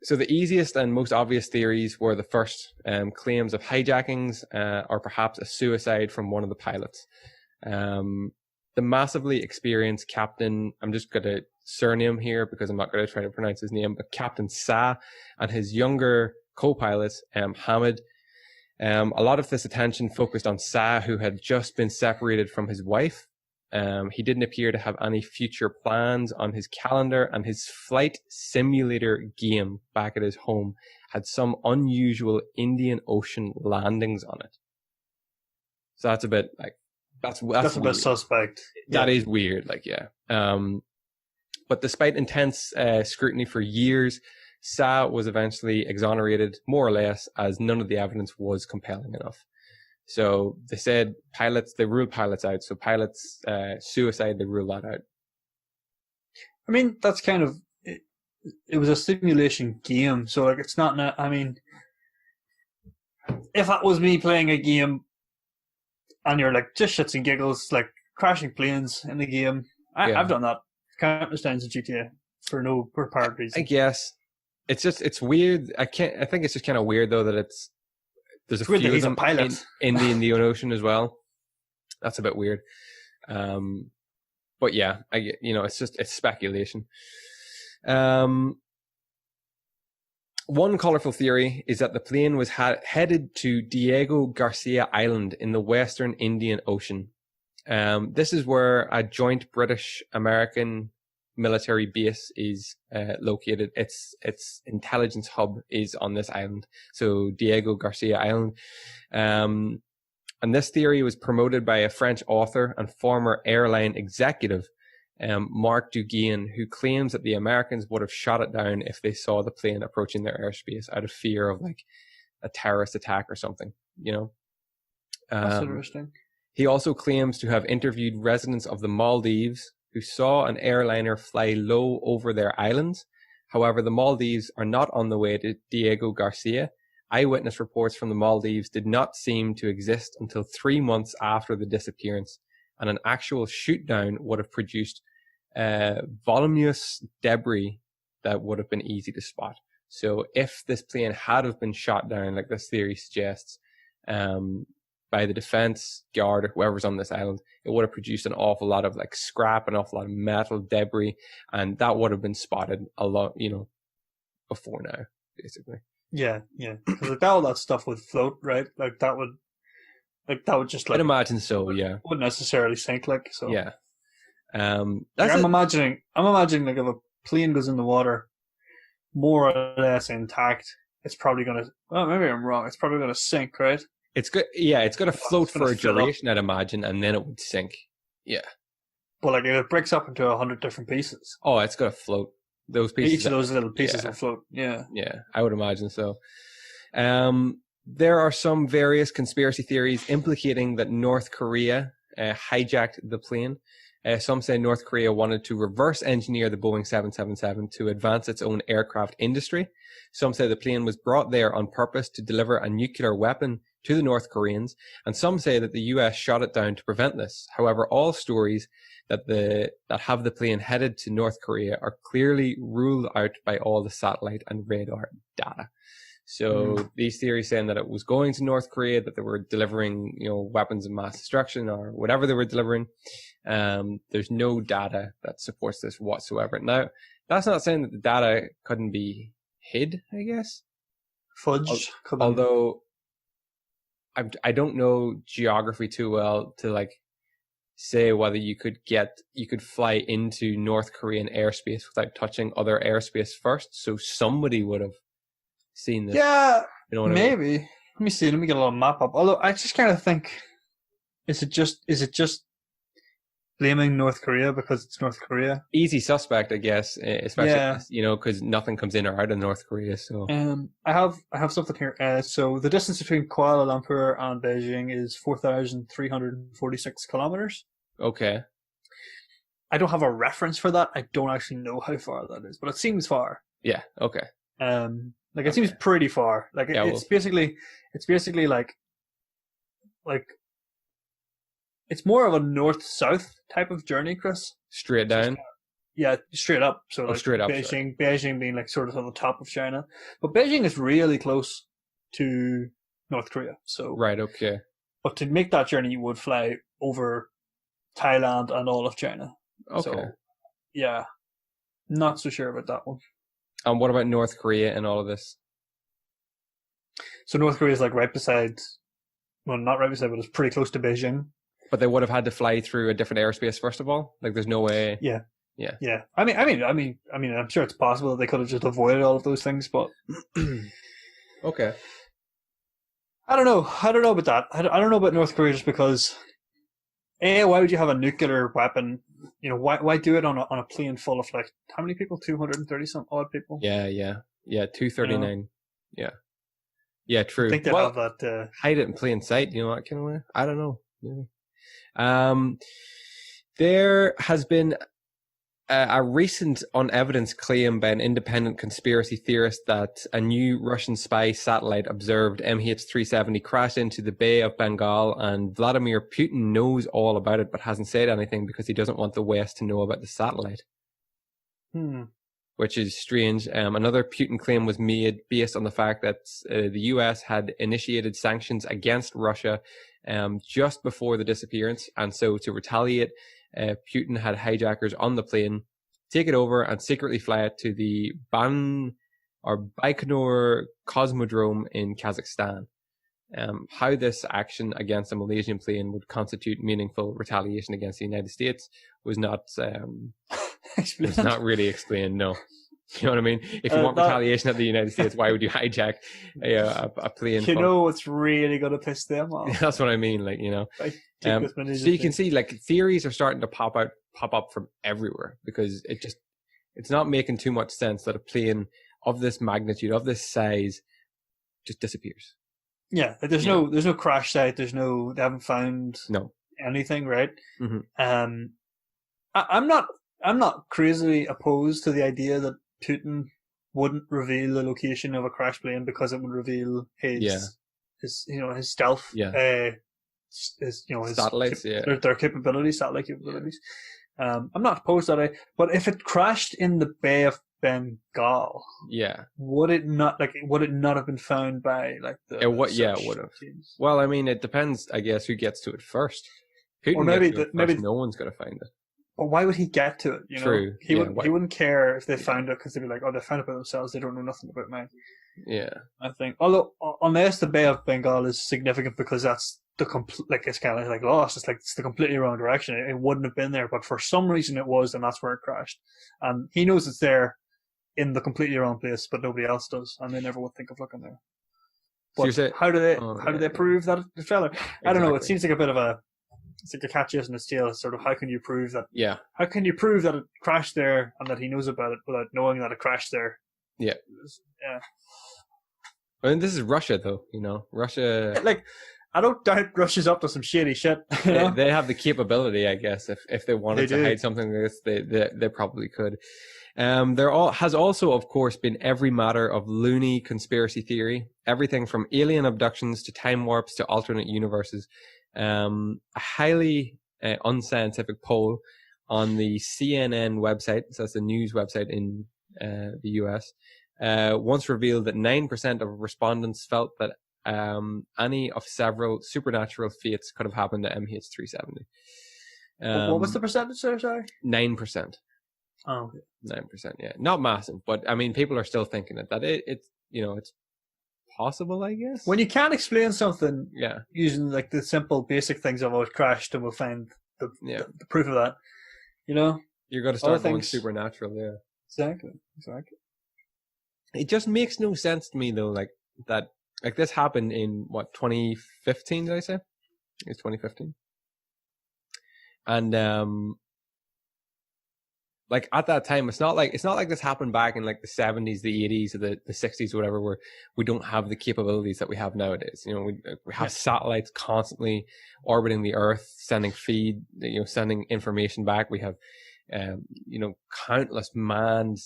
So the easiest and most obvious theories were the first claims of hijackings or perhaps a suicide from one of the pilots. The massively experienced captain, I'm just going to surname here because I'm not going to try to pronounce his name, but Captain Sa and his younger co-pilot, Hamid. A lot of this attention focused on Sa, who had just been separated from his wife. He didn't appear to have any future plans on his calendar, and his flight simulator game back at his home had some unusual Indian Ocean landings on it. So that's a bit like, that's a bit suspect. That is weird, like, yeah. But despite intense scrutiny for years, Sa was eventually exonerated, more or less, as none of the evidence was compelling enough. So they said they ruled pilots out. So pilots, suicide, they ruled that out. I mean, that's kind of, it was a simulation game. So like, it's not, I mean, if that was me playing a game and you're like just shits and giggles, like crashing planes in the game, I've done that countless times in GTA for no apparent reason. I guess it's weird. I think it's just kind of weird though that there's a few of them in the Indian Ocean as well. That's a bit weird. But yeah, it's speculation. One colorful theory is that the plane was headed to Diego Garcia Island in the Western Indian Ocean. This is where a joint British-American military base is located. Its intelligence hub is on this island, so Diego Garcia Island. And this theory was promoted by a French author and former airline executive Mark Duguin, who claims that the Americans would have shot it down if they saw the plane approaching their airspace out of fear of like a terrorist attack or something, you know. That's interesting. He also claims to have interviewed residents of the Maldives who saw an airliner fly low over their islands. However, the Maldives are not on the way to Diego Garcia. Eyewitness reports from the Maldives did not seem to exist until 3 months after the disappearance, and an actual shoot down would have produced voluminous debris that would have been easy to spot. So if this plane had have been shot down, like this theory suggests, by the defense guard or whoever's on this island, it would have produced an awful lot of like scrap, an awful lot of metal debris, and that would have been spotted a lot, you know, before now, basically. Yeah, yeah. Because like all that stuff would float, right? Like that would just like. I'd imagine so. Yeah. Wouldn't necessarily sink, like so. Yeah. I'm imagining like if a plane goes in the water, more or less intact, it's probably gonna. Well, maybe I'm wrong. It's probably gonna sink, right? It's good. Yeah, it's going to float for a duration, I'd imagine, and then it would sink. Yeah. But like if it breaks up into 100 different pieces. Oh, it's going to float. Those pieces. Each of those little pieces will float. Yeah. Yeah, I would imagine so. There are some various conspiracy theories implicating that North Korea hijacked the plane. Some say North Korea wanted to reverse engineer the Boeing 777 to advance its own aircraft industry. Some say the plane was brought there on purpose to deliver a nuclear weapon to the North Koreans, and some say that the US shot it down to prevent this. However, all stories that have the plane headed to North Korea are clearly ruled out by all the satellite and radar data. So these theories saying that it was going to North Korea, that they were delivering, you know, weapons of mass destruction or whatever they were delivering, there's no data that supports this whatsoever. Now, that's not saying that the data couldn't be hid, I guess. Fudged. Although I don't know geography too well to like say whether you could fly into North Korean airspace without touching other airspace first. So somebody would have seen this. Yeah, you know what maybe. I mean? Let me see. Let me get a little map up. Although I just kind of think, is it just blaming North Korea because it's North Korea? Easy suspect, I guess, especially you know, because nothing comes in or out of North Korea. So I have something here. So the distance between Kuala Lumpur and Beijing is 4,346 kilometers. Okay. I don't have a reference for that. I don't actually know how far that is, but it seems far. Yeah. Okay. Like it seems pretty far. Like it's basically like it's more of a north-south type of journey, Chris. Straight down. Yeah, straight up. So like straight up. Beijing being like sort of on the top of China, but Beijing is really close to North Korea. So right. Okay. But to make that journey, you would fly over Thailand and all of China. Okay. So, yeah, not so sure about that one. And what about North Korea and all of this? So North Korea is like right beside, well, not right beside, but it's pretty close to Beijing. But they would have had to fly through a different airspace first of all. Like, there's no way. Yeah. Yeah. Yeah. I mean, I'm sure it's possible that they could have just avoided all of those things, but okay. I don't know about that. I don't know about North Korea just because. Why would you have a nuclear weapon? You know, why do it on a plane full of like how many people? 230 some odd people. Yeah. 239. You know? Yeah, true. I think they have that. Hide it in plain sight. You know that kind of way. I don't know. Maybe. There has been a recent unevidenced claim by an independent conspiracy theorist that a new Russian spy satellite observed MH370 crash into the Bay of Bengal, and Vladimir Putin knows all about it but hasn't said anything because he doesn't want the West to know about the satellite. Which is strange. Another Putin claim was made based on the fact that the US had initiated sanctions against Russia just before the disappearance, and so to retaliate, Putin had hijackers on the plane take it over and secretly fly it to the Baikonur Cosmodrome in Kazakhstan. How this action against a Malaysian plane would constitute meaningful retaliation against the United States was not really explained. No. You know what I mean? If you want retaliation at the United States, why would you hijack a plane? You know what's really going to piss them off. That's what I mean. Like, you know. So you can see, like, theories are starting to pop out pop up from everywhere, because it's not making too much sense that a plane of this magnitude, of this size, just disappears. Yeah, there's no crash site. They haven't found anything, right? Mm-hmm. I'm not crazily opposed to the idea that Putin wouldn't reveal the location of a crash plane because it would reveal his stealth, his satellites, their capabilities, satellite capabilities. I'm not opposed to that, but if it crashed in the Bay of Bengal, would it not have been found by like the it would have teams? Well, I mean, it depends, I guess, who gets to it first. Putin or maybe no one's going to find it. But why would he get to it? True. He wouldn't care if they found it, because they'd be like, oh, they found it by themselves. They don't know nothing about me. Yeah. I think, although unless the Bay of Bengal is significant because that's the it's kind of like lost. It's the completely wrong direction. It wouldn't have been there, but for some reason it was, and that's where it crashed. And he knows it's there in the completely wrong place, but nobody else does, and they never would think of looking there. But so how do they prove that it's trailer? Exactly. I don't know. It seems like a bit of a catch in its tail. Sort of, how can you prove that? Yeah. How can you prove that it crashed there and that he knows about it without knowing that it crashed there? Yeah. Yeah. I mean, this is Russia, though. Russia. Like, I don't doubt Russia's up to some shady shit. They have the capability, I guess. If they wanted to hide something like this, they probably could. There has also, of course, been every matter of loony conspiracy theory, everything from alien abductions to time warps to alternate universes. A highly unscientific poll on the CNN website, so that's the news website in the US, once revealed that 9% of respondents felt that any of several supernatural fates could have happened to MH370. What was the percentage there, sorry? 9%. Oh, okay. 9%, yeah. Not massive, but I mean, people are still thinking that it's possible, I guess. When you can't explain something using like the simple basic things of it crashed and we'll find the proof of that, you're going to start going supernatural. Exactly. It just makes no sense to me though, like that, like this happened in 2015, did I say? It's 2015. And like at that time, it's not like this happened back in like the 70s, the 80s, or the 60s, or whatever, where we don't have the capabilities that we have nowadays. We have satellites constantly orbiting the Earth, sending sending information back. We have, countless manned,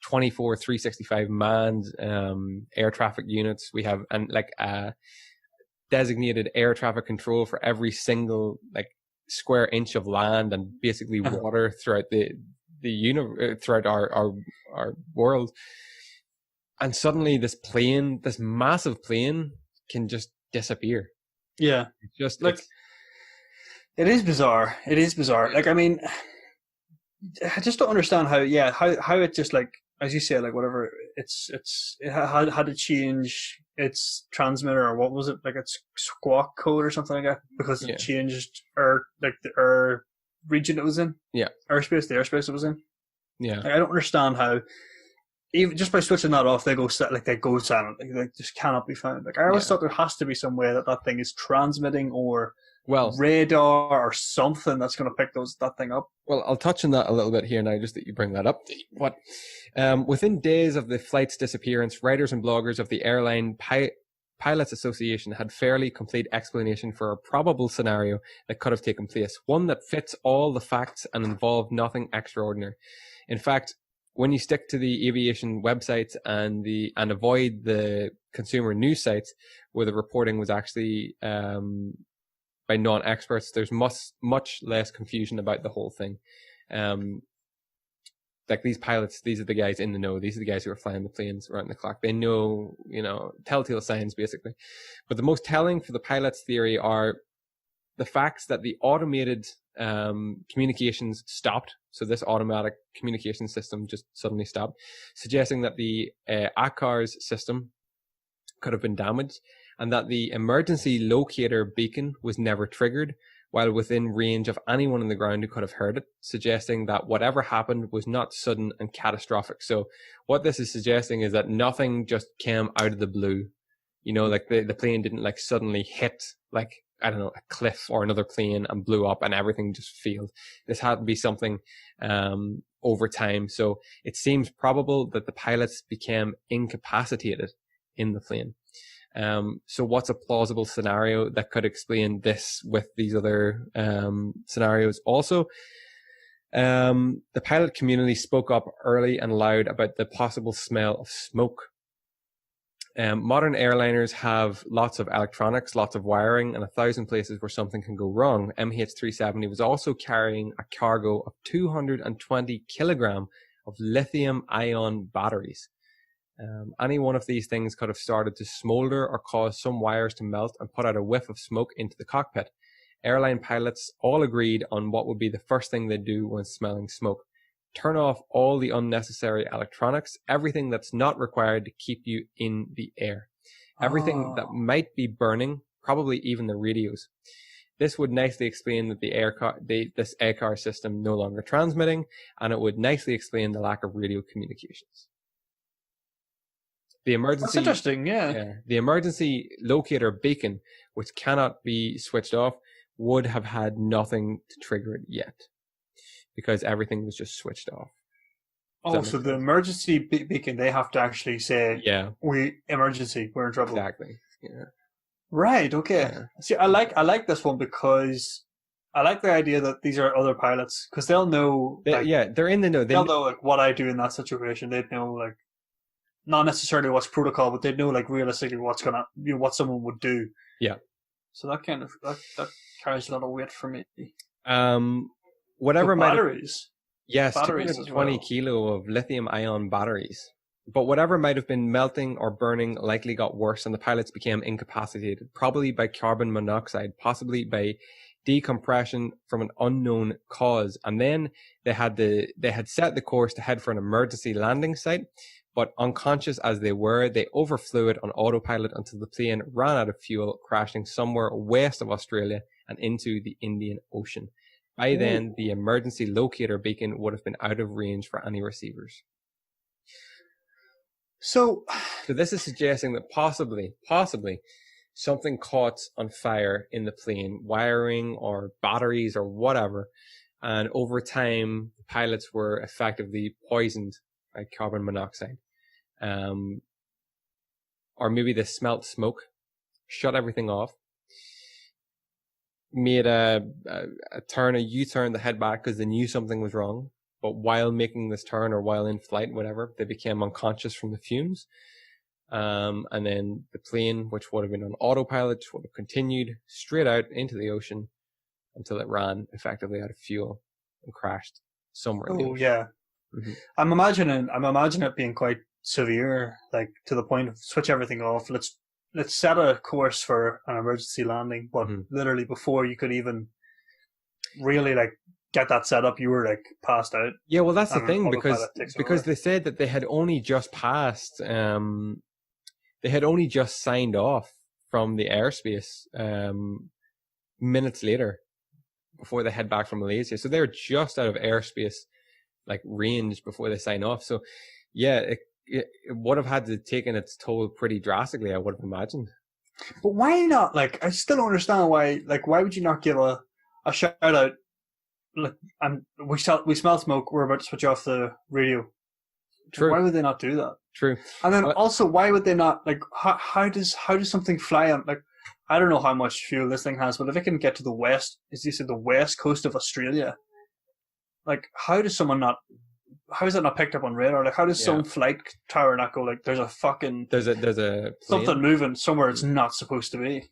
365 manned air traffic units. We have designated air traffic control for every single like square inch of land and basically water throughout throughout our world. And suddenly this massive plane can just disappear. Yeah. It's just like it is bizarre. Like, I mean, I just don't understand how it just, like, as you say, like, whatever, it had to change its transmitter, or what was it, like its squawk code or something like that, because it changed the air region it was in. Yeah. The airspace it was in. Yeah. Like, I don't understand how, even just by switching that off, they go silent. Like, they just cannot be found. Like, I always thought there has to be some way that thing is transmitting, or radar or something that's going to pick that thing up. Well, I'll touch on that a little bit here now, just that you bring that up. What? Within days of the flight's disappearance, writers and bloggers of the Airline Pilots Association had fairly complete explanation for a probable scenario that could have taken place, one that fits all the facts and involved nothing extraordinary. In fact, when you stick to the aviation websites and avoid the consumer news sites where the reporting was actually by non-experts, there's much less confusion about the whole thing. Like these pilots, these are the guys in the know. These are the guys who are flying the planes around the clock. They know, telltale signs basically. But the most telling for the pilots' theory are the facts that the automated communications stopped. So this automatic communication system just suddenly stopped, suggesting that the ACARS system could have been damaged, and that the emergency locator beacon was never triggered while within range of anyone on the ground who could have heard it, suggesting that whatever happened was not sudden and catastrophic. So what this is suggesting is that nothing just came out of the blue. Like the plane didn't like suddenly hit like I don't know, a cliff or another plane and blew up and everything just failed. This had to be something over time. So it seems probable that the pilots became incapacitated in the plane. So what's a plausible scenario that could explain this with these other scenarios? Also, the pilot community spoke up early and loud about the possible smell of smoke. Modern airliners have lots of electronics, lots of wiring, and 1,000 places where something can go wrong. MH370 was also carrying a cargo of 220 kilogram of lithium-ion batteries. Any one of these things could have started to smolder or cause some wires to melt and put out a whiff of smoke into the cockpit. Airline pilots all agreed on what would be the first thing they'd do when smelling smoke. Turn off all the unnecessary electronics, everything that's not required to keep you in the air. Everything that might be burning, probably even the radios. This would nicely explain that this ACAR system no longer transmitting, and it would nicely explain the lack of radio communications. That's interesting, yeah. The emergency locator beacon, which cannot be switched off, would have had nothing to trigger it yet, because everything was just switched off. Oh, so the emergency beacon, they have to actually say, emergency, we're in trouble. Exactly. Yeah. Right. Okay. Yeah. See, I like this one because I like the idea that these are other pilots, because they'll know. They're in the know. They'll know like what I do in that situation. They'd know like not necessarily what's protocol, but they'd know like realistically what's gonna, what someone would do. Yeah. So that kind of that carries a lot of weight for me. Whatever batteries. Yes, batteries 220 kilo of lithium-ion batteries. But whatever might have been melting or burning likely got worse, and the pilots became incapacitated, probably by carbon monoxide, possibly by decompression from an unknown cause. And then they had set the course to head for an emergency landing site, but unconscious as they were, they overflew it on autopilot until the plane ran out of fuel, crashing somewhere west of Australia and into the Indian Ocean. By then, the emergency locator beacon would have been out of range for any receivers. So this is suggesting that possibly something caught on fire in the plane, wiring or batteries or whatever, and over time, the pilots were effectively poisoned by carbon monoxide. Or maybe they smelt smoke, shut everything off, made a U-turn to head back because they knew something was wrong. But while making this turn or while in flight, whatever, they became unconscious from the fumes. And then the plane, which would have been on autopilot, would have continued straight out into the ocean until it ran effectively out of fuel and crashed somewhere in the ocean. Yeah. Mm-hmm. I'm imagining it being quite severe, like to the point of switch everything off. Let's set a course for an emergency landing, but literally before you could even really like get that set up, you were like passed out. Yeah, well, that's the thing, because they said that they had only just passed, they had only just signed off from the airspace minutes later before they head back from Malaysia. So they're just out of airspace like range before they sign off. So yeah, it would have had to taken its toll pretty drastically, I would have imagined. But why not? Like, I still don't understand why. Like, why would you not give a shout out? Look, we smell smoke. We're about to switch off the radio. True. Why would they not do that? True. And then also, why would they not? Like, how does something fly on? Like, I don't know how much fuel this thing has, but if it can get to the west, as you said, the west coast of Australia, like, how is that not picked up on radar? Like, how does some flight tower not go like, there's a fucking there's a plane. Something moving somewhere it's not supposed to be?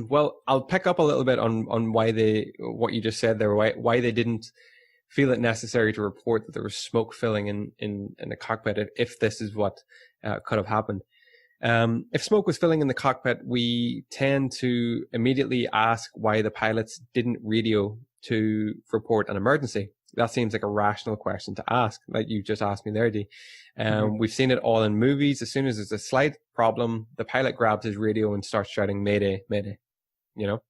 Well, I'll pick up a little bit on why what you just said there, why they didn't feel it necessary to report that there was smoke filling in the cockpit if this is what could have happened. If smoke was filling in the cockpit, we tend to immediately ask why the pilots didn't radio to report an emergency. That seems like a rational question to ask, like you just asked me there, Dee. We've seen it all in movies. As soon as there's a slight problem, the pilot grabs his radio and starts shouting, "Mayday, mayday," you know?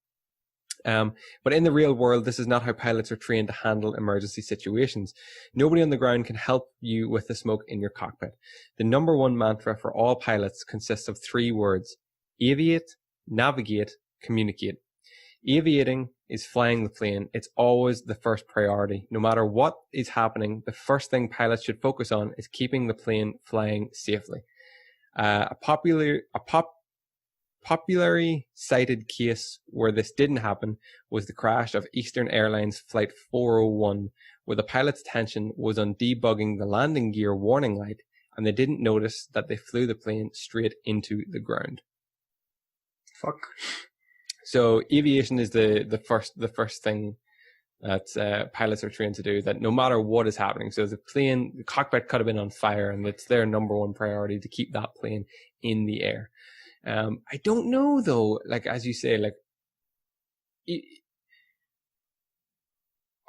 But in the real world, this is not how pilots are trained to handle emergency situations. Nobody on the ground can help you with the smoke in your cockpit. The number one mantra for all pilots consists of 3 words: aviate, navigate, communicate. Aviating is flying the plane. It's always the first priority. No matter what is happening, the first thing pilots should focus on is keeping the plane flying safely. A popularly cited case where this didn't happen was the crash of Eastern Airlines Flight 401, where the pilot's attention was on debugging the landing gear warning light, and they didn't notice that they flew the plane straight into the ground. Fuck. So aviation is the first thing that pilots are trained to do, that no matter what is happening. So the cockpit could have been on fire, and it's their number one priority to keep that plane in the air. I don't know though, like, as you say, like,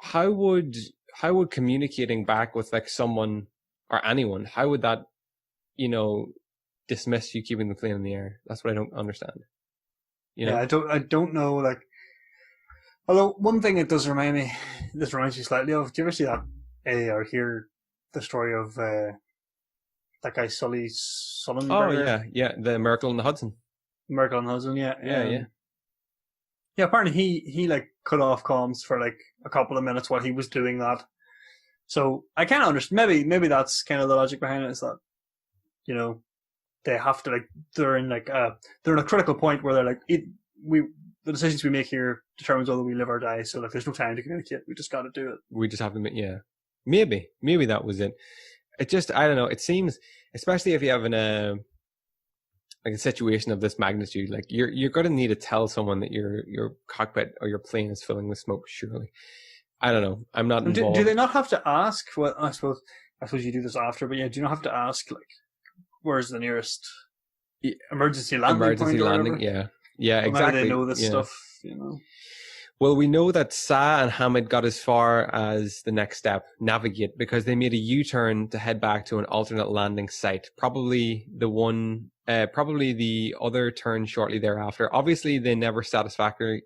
how would communicating back with like someone or anyone, how would that, dismiss you keeping the plane in the air? That's what I don't understand. Yeah, I don't know, like, although one thing it does remind me, this reminds me slightly of, do you ever see that, or hear the story of that guy Sully Sullenberger? Oh yeah, the Miracle on the Hudson. Miracle on the Hudson, yeah. Yeah. Yeah, apparently he like cut off comms for like a couple of minutes while he was doing that. So I kind of understand. Maybe that's kind of the logic behind it, is that, they have to, like, they're in a critical point where they're like, the decisions we make here determines whether we live or die. So like, there's no time to communicate. We just got to do it. We just have to, yeah. Maybe that was it. It just, I don't know. It seems, especially if you have a situation of this magnitude, like you're going to need to tell someone that your cockpit or your plane is filling with smoke. Surely, I don't know. I'm not involved. Do they not have to ask? Well, I suppose you do this after, but yeah, do you not have to ask, like, where's the nearest emergency landing point? Yeah, exactly. Maybe they know this stuff, Well, we know that Sa and Hamid got as far as the next step, navigate, because they made a U-turn to head back to an alternate landing site. Probably the other turn shortly thereafter. Obviously, they never satisfactorily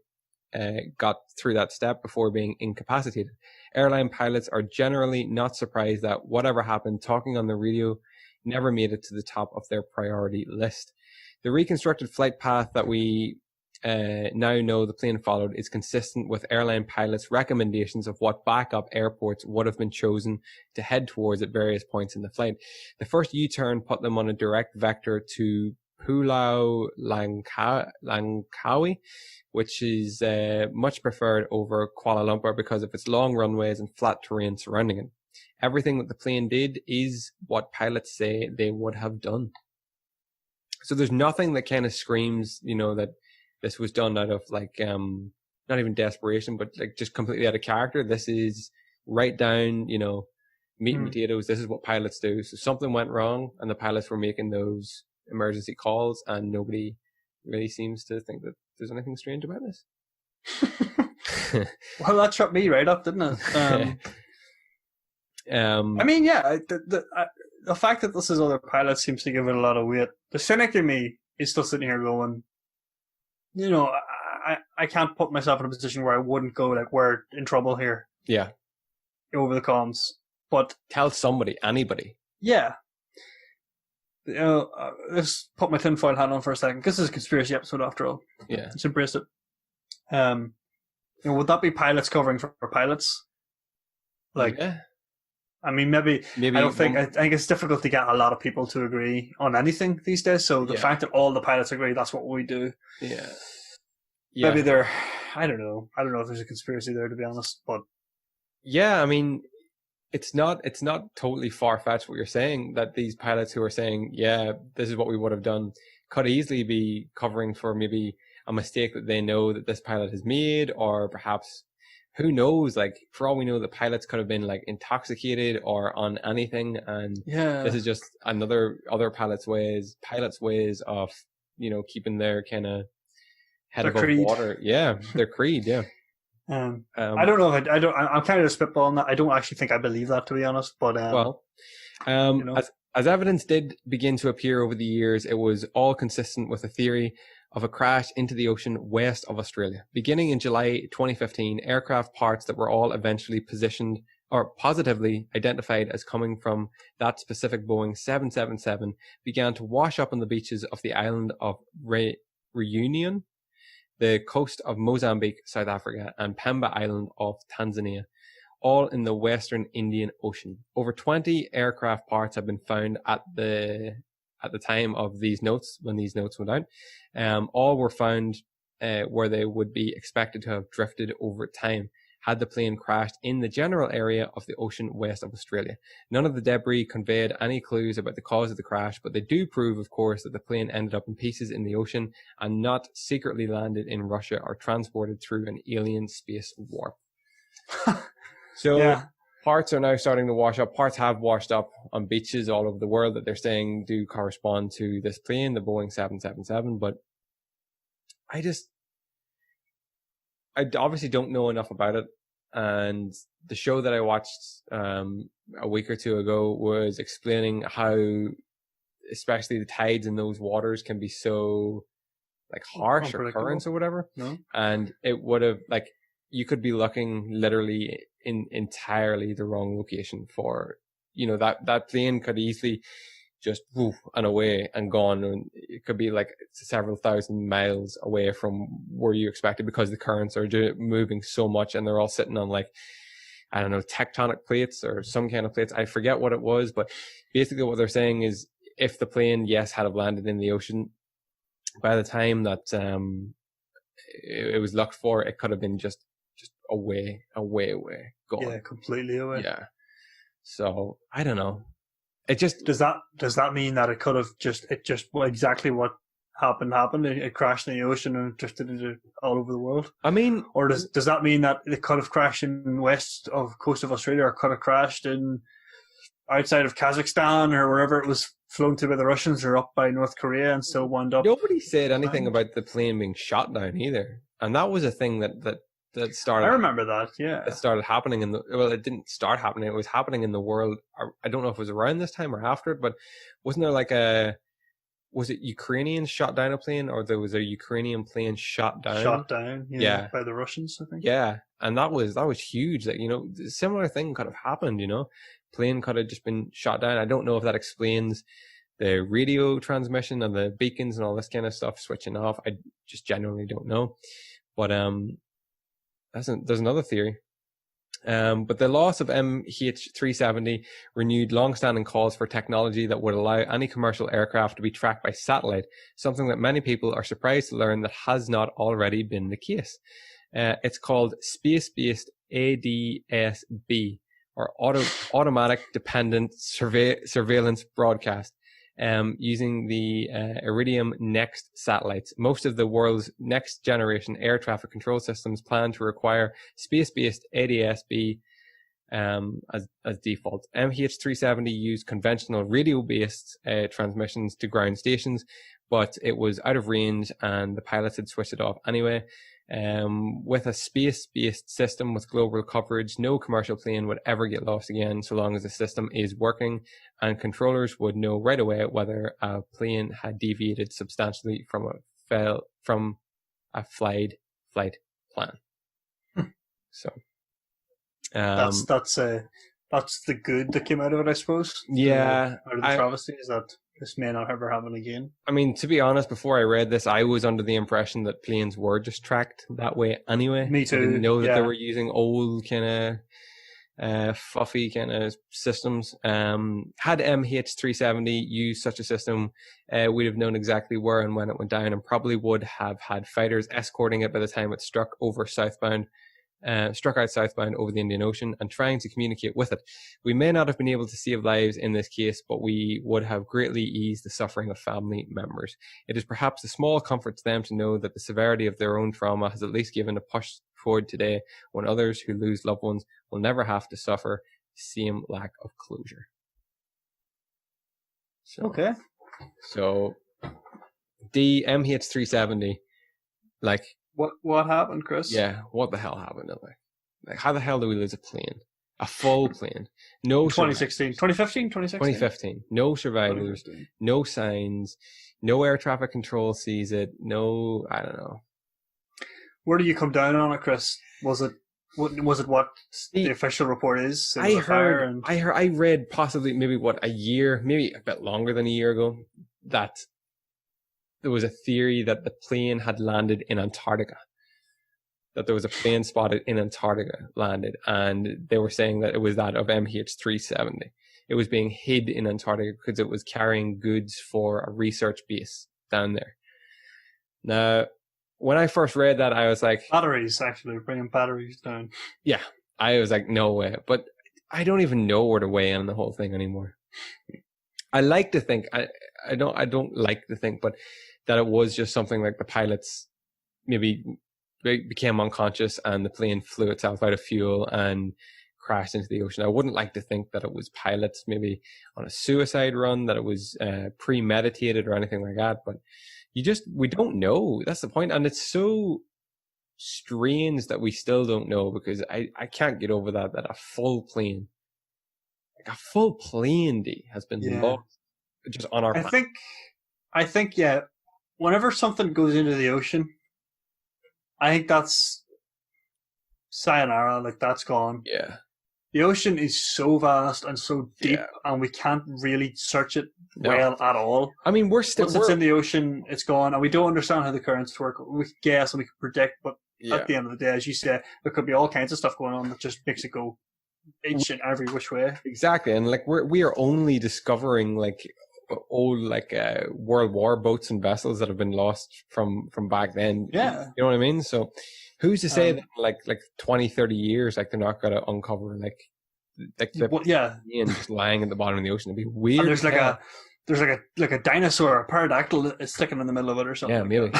got through that step before being incapacitated. Airline pilots are generally not surprised that whatever happened, talking on the radio never made it to the top of their priority list. The reconstructed flight path that we now know the plane followed is consistent with airline pilots' recommendations of what backup airports would have been chosen to head towards at various points in the flight. The first U-turn put them on a direct vector to Pulau Langkawi, which is much preferred over Kuala Lumpur because of its long runways and flat terrain surrounding it. Everything that the plane did is what pilots say they would have done. So there's nothing that kind of screams, that this was done out of, like, not even desperation, but like just completely out of character. This is right down, meat and potatoes. This is what pilots do. So something went wrong and the pilots were making those emergency calls, and nobody really seems to think that there's anything strange about this. Well, that shut me right up, didn't it? I mean, yeah, the fact that this is other pilots seems to give it a lot of weight. The cynic in me is still sitting here going, I can't put myself in a position where I wouldn't go, like, we're in trouble here. Yeah. Over the comms. But tell somebody, anybody. Yeah. Let's put my tinfoil hat on for a second, because this is a conspiracy episode after all. Yeah. Let's embrace it. Would that be pilots covering for pilots? Like, yeah. I mean, maybe I think it's difficult to get a lot of people to agree on anything these days. So the fact that all the pilots agree, that's what we do. Yeah. Maybe I don't know if there's a conspiracy there, to be honest, but. Yeah, I mean, it's not totally far-fetched what you're saying, that these pilots who are saying, yeah, this is what we would have done, could easily be covering for maybe a mistake that they know that this pilot has made, or perhaps, who knows, like, for all we know, the pilots could have been, like, intoxicated or on anything, and this is just other pilots' ways of, keeping their kind of head above water. Yeah, their creed, yeah. I don't know. I'm kind of spitballing that. I don't actually think I believe that, to be honest. But as evidence did begin to appear over the years, it was all consistent with a theory of a crash into the ocean west of Australia. Beginning in July 2015, aircraft parts that were all eventually positioned or positively identified as coming from that specific Boeing 777 began to wash up on the beaches of the island of Reunion. the coast of Mozambique, South Africa, and Pemba Island of Tanzania, all in the Western Indian Ocean. Over 20 aircraft parts have been found at the time of these notes, when these notes went out. All were found where they would be expected to have drifted over time had the plane crashed in the general area of the ocean west of Australia. None of the debris conveyed any clues about the cause of the crash, but they do prove, of course, that the plane ended up in pieces in the ocean and not secretly landed in Russia or transported through an alien space warp. So yeah. Parts are now starting to wash up. Parts have washed up on beaches all over the world that they're saying do correspond to this plane, the Boeing 777. But I obviously don't know enough about it. And the show that I watched a week or two ago was explaining how, especially the tides in those waters can be so like harsh or currents or whatever. No? And it would have like, you could be looking literally in entirely the wrong location for, you know, that plane could easily just woof and away and gone, and it could be like several thousand miles away from where you expected because the currents are moving so much and they're all sitting on like, I don't know, tectonic plates or some kind of plates. I forget what it was, but basically what they're saying is if the plane, yes, had have landed in the ocean, by the time that it was looked for, it could have been just away, gone. Yeah, completely away. Yeah. So I don't know. It just does that mean that it could have well, exactly what happened? It crashed in the ocean and drifted into all over the world. I mean, or does that mean that it could have crashed in west of coast of Australia, or could have crashed in outside of Kazakhstan or wherever it was flown to by the Russians, or up by North Korea and still wound up? Nobody said anything about the plane being shot down either, and that was a thing that started. I remember that. Yeah, it started happening it didn't start happening. It was happening in the world. I don't know if it was around this time or after it, but wasn't there like was it Ukrainians shot down a plane, or there was a Ukrainian plane shot down? Yeah, by the Russians, I think. Yeah, and that was huge. Like, you know, a similar thing could have happened. You know, plane could have just been shot down. I don't know if that explains the radio transmission and the beacons and all this kind of stuff switching off. I just genuinely don't know, but there's another theory. But the loss of MH370 renewed long-standing calls for technology that would allow any commercial aircraft to be tracked by satellite, something that many people are surprised to learn that has not already been the case. It's called space-based ADS-B, or automatic dependent surveillance broadcast. Using the Iridium NEXT satellites. Most of the world's next generation air traffic control systems plan to require space-based ADS-B as default. MH370 used conventional radio-based transmissions to ground stations, but it was out of range and the pilots had switched it off anyway. With a space-based system with global coverage, no commercial plane would ever get lost again so long as the system is working, and controllers would know right away whether a plane had deviated substantially from a flight plan. So that's the good that came out of it, I suppose. Yeah, out of the travesty is that this may not ever happen again. I mean, to be honest, before I read this, I was under the impression that planes were just tracked that way anyway. Me too. I didn't know that they were using old kind of fluffy kind of systems. Had MH370 used such a system, we'd have known exactly where and when it went down, and probably would have had fighters escorting it by the time it struck out southbound over the Indian Ocean and trying to communicate with it. We may not have been able to save lives in this case, but we would have greatly eased the suffering of family members. It is perhaps a small comfort to them to know that the severity of their own trauma has at least given a push forward today, when others who lose loved ones will never have to suffer the same lack of closure. Okay. So the MH370, like, What happened, Chris? Yeah, what the hell happened? Like, how the hell do we lose a plane? A full plane? No 2016. 2015? 2016? No survivors. No signs. No air traffic control sees it. No, I don't know. Where do you come down on it, Chris? Was it what the official report is? I read possibly maybe a year, maybe a bit longer than a year ago, that there was a theory that the plane had landed in Antarctica. That there was a plane spotted in Antarctica landed, and they were saying that it was that of MH370. It was being hid in Antarctica because it was carrying goods for a research base down there. Now, when I first read that, I was like... Batteries, actually, bringing batteries down. Yeah, I was like, no way. But I don't even know where to weigh in on the whole thing anymore. I like to think, I don't like to think, but that it was just something like the pilots maybe became unconscious and the plane flew itself out of fuel and crashed into the ocean. I wouldn't like to think that it was pilots maybe on a suicide run, that it was premeditated or anything like that, but we don't know. That's the point. And it's so strange that we still don't know, because I can't get over that a full plane, like a full plane, has been lost just on our planet. I think, yeah, whenever something goes into the ocean, I think that's sayonara, like that's gone. Yeah. The ocean is so vast and so deep, and we can't really search it well at all. I mean, once it's in the ocean, it's gone, and we don't understand how the currents work. We can guess and we can predict, but at the end of the day, as you say, there could be all kinds of stuff going on that just makes it go each and every which way. Exactly, and like we are only discovering like old World War boats and vessels that have been lost from back then. Yeah, you know what I mean. So who's to say that like 20, 30 years, like they're not going to uncover like and just lying at the bottom of the ocean? It'd be weird. And there's like a dinosaur, a pterodactyl is sticking in the middle of it or something. Yeah, maybe.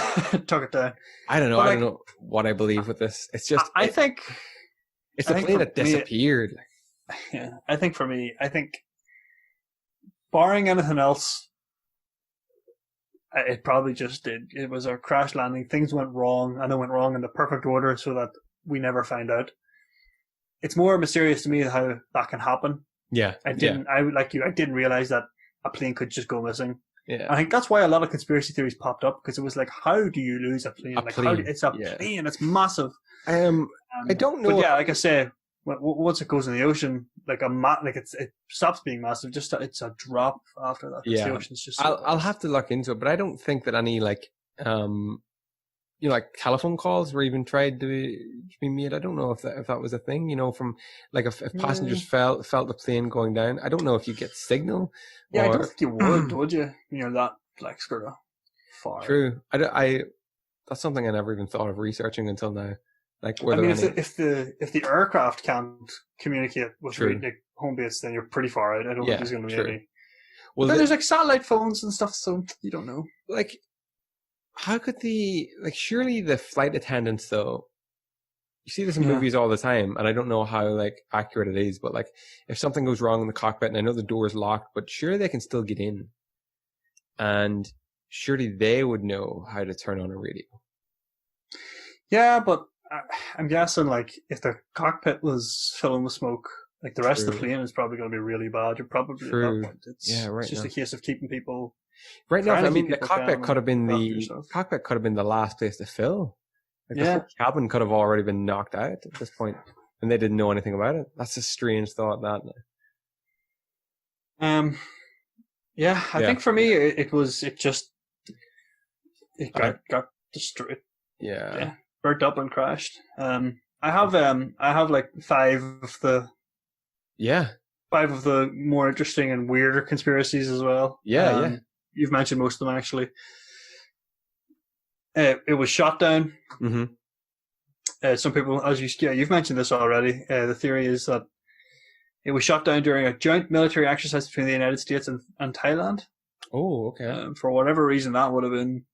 Tuck it down. I don't know. I don't know what I believe with this. It's just I think it's a plane that disappeared. Yeah, I think barring anything else, it probably just did. It was a crash landing. Things went wrong, and they went wrong in the perfect order so that we never find out. It's more mysterious to me how that can happen. Yeah. I didn't realize that a plane could just go missing. Yeah. I think that's why a lot of conspiracy theories popped up, because it was like, how do you lose a plane? It's a plane. It's massive. I don't know. But yeah, like I say, once it goes in the ocean, it stops being massive. Just it's a drop after that. Yeah, the ocean's just. I'll have to look into it, but I don't think that any like telephone calls were even tried to be made. I don't know if that was a thing. From like if passengers felt the plane going down. I don't know if you get signal. Yeah, I don't think you would you? That like sort of far. True. I that's something I never even thought of researching until now. Like, if the aircraft can't communicate with the home base, then you're pretty far out. I don't think there's going to be any. Well, then there's like satellite phones and stuff, so you don't know. Like, how could surely the flight attendants, though, you see this in movies all the time, and I don't know how like accurate it is, but like if something goes wrong in the cockpit, and I know the door is locked, but surely they can still get in, and surely they would know how to turn on a radio. Yeah, but I'm guessing like if the cockpit was filling with smoke, like the rest of the plane is probably going to be really bad. You're probably at that point. It's just a case of keeping people. Right now, I mean, the cockpit could have been the last place to fill. Like the whole cabin could have already been knocked out at this point, and they didn't know anything about it. That's a strange thought, that. I think for me it got destroyed. Yeah. Burnt up and crashed. I have like five of the more interesting and weirder conspiracies as well. Yeah. You've mentioned most of them actually. It was shot down. Mm-hmm. Some people, you've mentioned this already. The theory is that it was shot down during a joint military exercise between the United States and Thailand. Oh, okay. For whatever reason, that would have been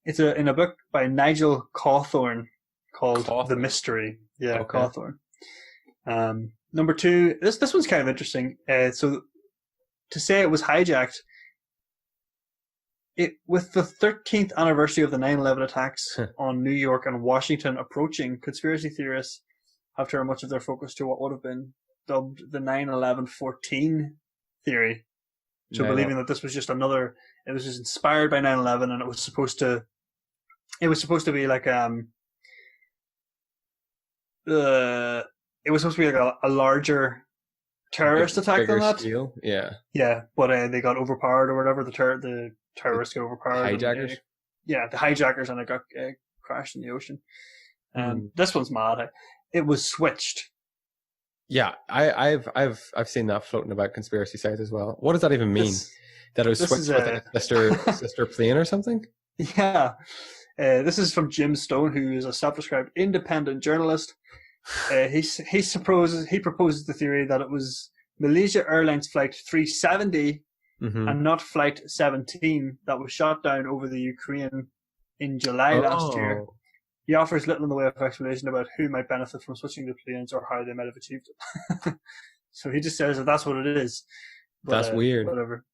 it's in a book by Nigel Cawthorne called The Mystery. Yeah, okay. Cawthorne. Number two, this one's kind of interesting. So to say it was hijacked, with the 13th anniversary of the 9/11 attacks on New York and Washington approaching, conspiracy theorists have turned much of their focus to what would have been dubbed the 9/11-14 theory. So believing that this was just it was just inspired by 9/11, and it was supposed to be like it was supposed to be like a larger terrorist attack than bigger that. scale. Yeah. Yeah, but they got overpowered or whatever. The terrorists got overpowered. Hijackers. The hijackers, and it got crashed in the ocean. This one's mad. It was switched. Yeah, I've seen that floating about conspiracy sites as well. What does that even mean? That it was switched with a sister plane or something? Yeah. This is from Jim Stone, who is a self-described independent journalist. He proposes the theory that it was Malaysia Airlines Flight 370 and not Flight 17 that was shot down over the Ukraine in July last year. He offers little in the way of explanation about who might benefit from switching the planes or how they might have achieved it. So he just says that that's what it is. But, that's weird. Whatever.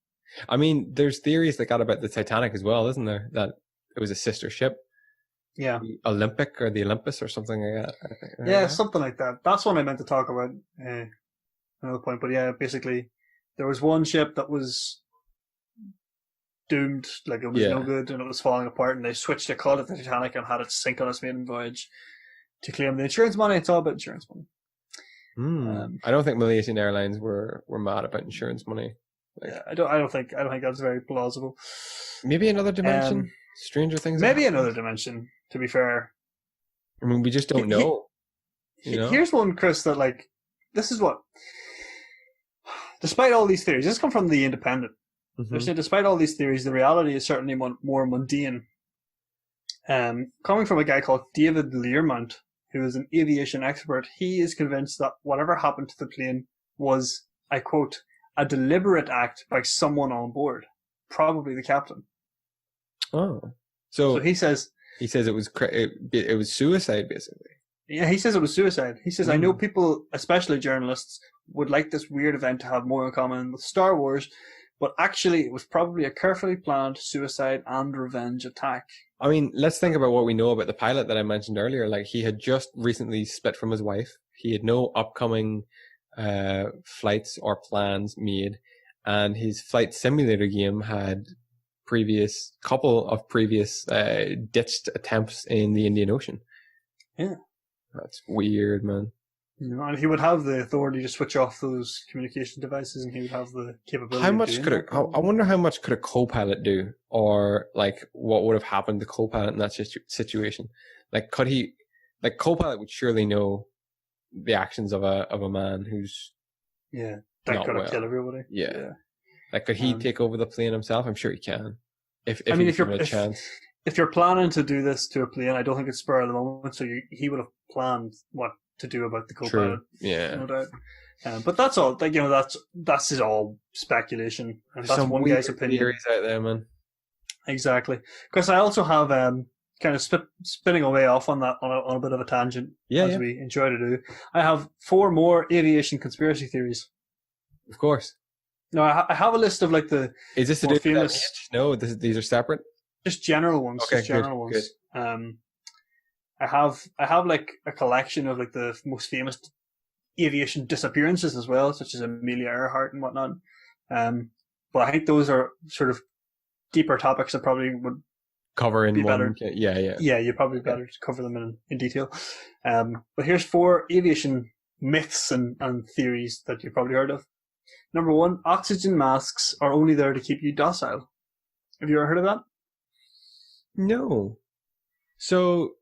I mean, there's theories that got about the Titanic as well, isn't there? That it was a sister ship. Yeah. The Olympic or the Olympus or something like that. I think. Yeah, something like that. That's what I meant to talk about. Another point. But yeah, basically, there was one ship that was doomed, like it was no good and it was falling apart, and they switched it, called it the Titanic, and had it sink on its maiden voyage to claim the insurance money. It's all about insurance money. I don't think Malaysian Airlines were mad about insurance money. Yeah, I don't think that's very plausible. Maybe another dimension. Stranger things. Maybe another dimension. To be fair, I mean, we just don't know. Here's one, Chris. That this is what. Despite all these theories, this come from the Independent. They say, despite all these theories, the reality is certainly more mundane. Coming from a guy called David Learmount, who is an aviation expert, he is convinced that whatever happened to the plane was, I quote, a deliberate act by someone on board, probably the captain. Oh, so he says it was suicide, basically. Yeah, he says it was suicide. He says, I know people, especially journalists, would like this weird event to have more in common with Star Wars, but actually it was probably a carefully planned suicide and revenge attack. I mean, let's think about what we know about the pilot that I mentioned earlier. Like, he had just recently split from his wife. He had no upcoming flights or plans made, and his flight simulator game had couple of previous ditched attempts in the Indian Ocean. Yeah. That's weird, man. And he would have the authority to switch off those communication devices, and he would have the capability. How much I wonder how much could a co-pilot do, or like what would have happened to co-pilot in that situation? Like, co-pilot would surely know the actions of a man who's that could have killed everybody. Yeah. Like, could he take over the plane himself? I'm sure he can. If you're a chance. If you're planning to do this to a plane, I don't think it's spur of the moment. So he would have planned what to do about the co-pilot. True. Yeah. No doubt. But that's all. That's just all speculation. And that's some one guy's opinion. Theories out there, man. Exactly. Because I also have kind of spinning away off on that on a bit of a tangent, as we enjoy to do. I have 4 more aviation conspiracy theories. Of course. No, I have a list of like the. Is this more famous? No, these are separate. Just general ones. Okay, just general ones. Good. I have like a collection of like the most famous aviation disappearances as well, such as Amelia Earhart and whatnot. But I think those are sort of deeper topics that probably would cover in be one. Better. Yeah, you're probably better to cover them in detail. But here's 4 aviation myths and theories that you've probably heard of. Number 1, oxygen masks are only there to keep you docile. Have you ever heard of that? No. So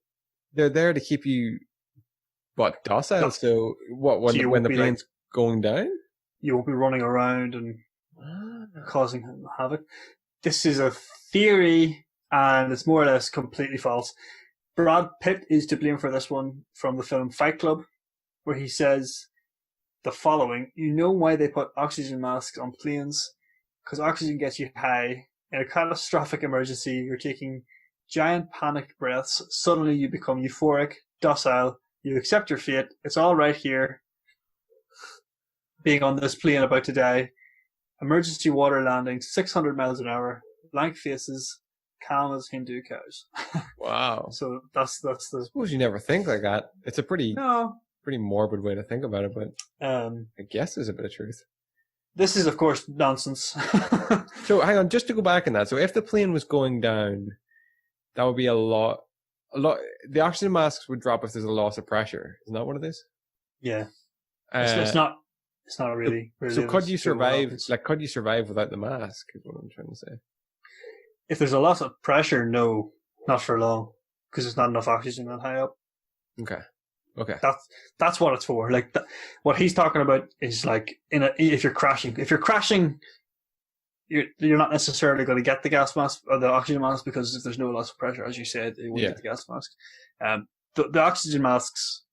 they're there to keep you docile? So when the plane's going down? You won't be running around and causing havoc. This is a theory, and it's more or less completely false. Brad Pitt is to blame for this one from the film Fight Club, where he says the following: you know why they put oxygen masks on planes? Because oxygen gets you high. In a catastrophic emergency, you're taking giant panicked breaths. Suddenly you become euphoric, docile. You accept your fate. It's all right here. Being on this plane about to die. Emergency water landing, 600 miles an hour. Blank faces, calm as Hindu cows. Wow. So that's the. I suppose you never think like that. It's a pretty morbid way to think about it, but I guess there's a bit of truth. This is, of course, nonsense. So hang on, just to go back on that. So if the plane was going down, that would be a lot. The oxygen masks would drop if there's a loss of pressure. Isn't that what it is? Yeah. It's not. it's not really. So could you survive? Like, could you survive without the mask? Is what I'm trying to say. If there's a lot of pressure, no, not for long, because there's not enough oxygen that high up. Okay. That's what it's for. Like what he's talking about is like if you're crashing, you're not necessarily going to get the gas mask or the oxygen mask, because if there's no loss of pressure, as you said, you won't get the gas mask. The oxygen masks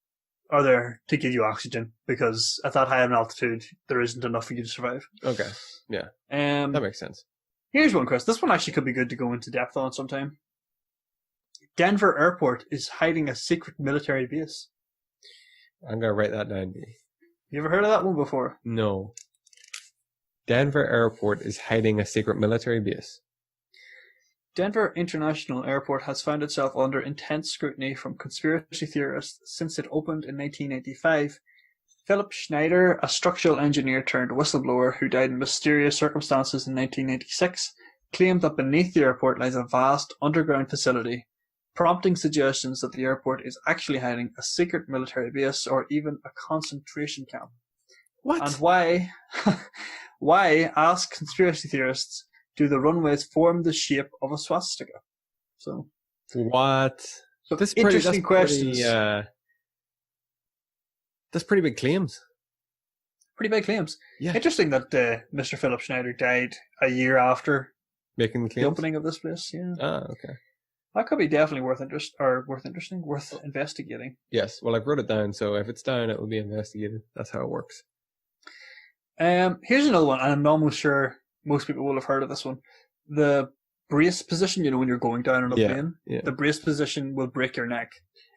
are there to give you oxygen, because at that high of an altitude, there isn't enough for you to survive. Okay. Yeah. That makes sense. Here's one, Chris. This one actually could be good to go into depth on sometime. Denver Airport is hiding a secret military base. I'm going to write that down. You ever heard of that one before? No. Denver Airport is hiding a secret military base. Denver International Airport has found itself under intense scrutiny from conspiracy theorists since it opened in 1985. Philip Schneider, a structural engineer turned whistleblower who died in mysterious circumstances in 1986, claimed that beneath the airport lies a vast underground facility, prompting suggestions that the airport is actually hiding a secret military base or even a concentration camp. What? And why? Why, ask conspiracy theorists, do the runways form the shape of a swastika? So, what? So that's interesting questions. That's pretty big claims. Pretty big claims. Yeah. Interesting that Mr. Philip Schneider died a year after making the claims? The opening of this place. Yeah. Ah, okay. That could be definitely worth investigating. Yes. Well, I've wrote it down, so if it's down, it will be investigated. That's how it works. Here's another one, and I'm almost sure most people will have heard of this one. The brace position, when you're going down on a plane, the brace position will break your neck.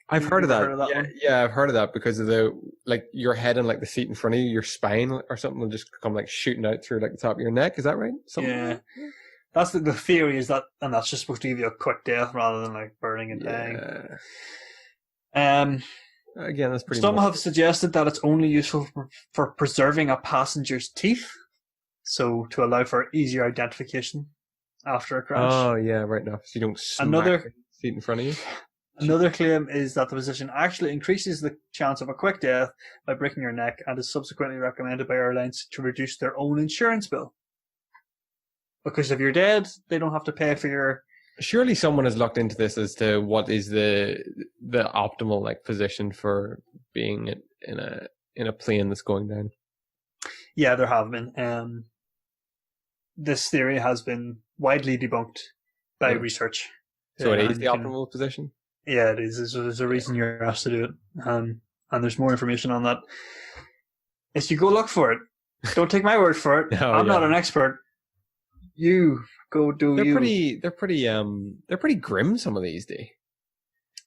I've heard of that. Yeah, I've heard of that because of your head and like the seat in front of you, your spine or something will just come like shooting out through like the top of your neck. Is that right? Yeah. That's the theory is that, and that's just supposed to give you a quick death rather than like burning and dying. Again, that's pretty. Some have suggested that it's only useful for preserving a passenger's teeth, so to allow for easier identification after a crash. Oh yeah, right now, so you don't smack the seat in front of you. Another claim is that the position actually increases the chance of a quick death by breaking your neck, and is subsequently recommended by airlines to reduce their own insurance bill. Because if you're dead, they don't have to pay for your. Surely someone has looked into this as to what is the optimal like position for being in a plane that's going down. Yeah, there have been. This theory has been widely debunked by research. So it is the optimal position? Yeah, it is. There's a reason you're asked to do it. And there's more information on that. If you go look for it, don't take my word for it. I'm not an expert. You go do they're you. They're pretty grim, some of these days.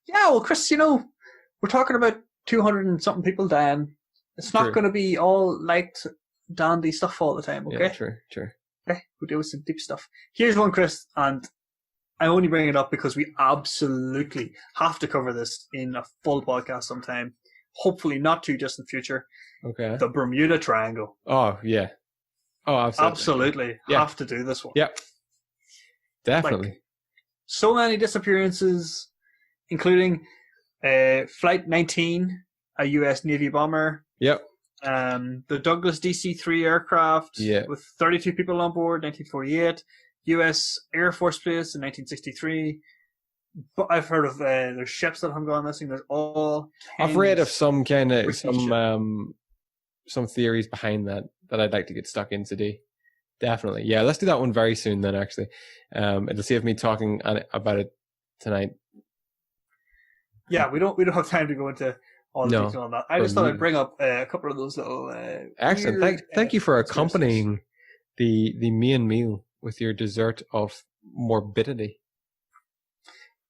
Yeah, well, Chris, we're talking about 200 and something people dying. It's not going to be all light, dandy stuff all the time, okay? Yeah, true. Okay, we'll deal with some deep stuff. Here's one, Chris, and I only bring it up because we absolutely have to cover this in a full podcast sometime. Hopefully not too distant future. Okay. The Bermuda Triangle. Oh, yeah. Oh, absolutely. Have to do this one. Yep. Definitely. Like, so many disappearances, including Flight 19, a US Navy bomber. Yep. The Douglas DC-3 aircraft with 32 people on board, 1948. US Air Force Base in 1963. But I've heard of there's ships that have gone missing. There's all. I've read of some kind of some theories behind that I'd like to get stuck in today. Definitely, yeah. Let's do that one very soon. Then actually, it'll save me talking about it tonight. Yeah, we don't have time to go into all the detail on that. I just thought I'd bring up a couple of those little. Excellent. Thank you for accompanying the main meal with your dessert of morbidity.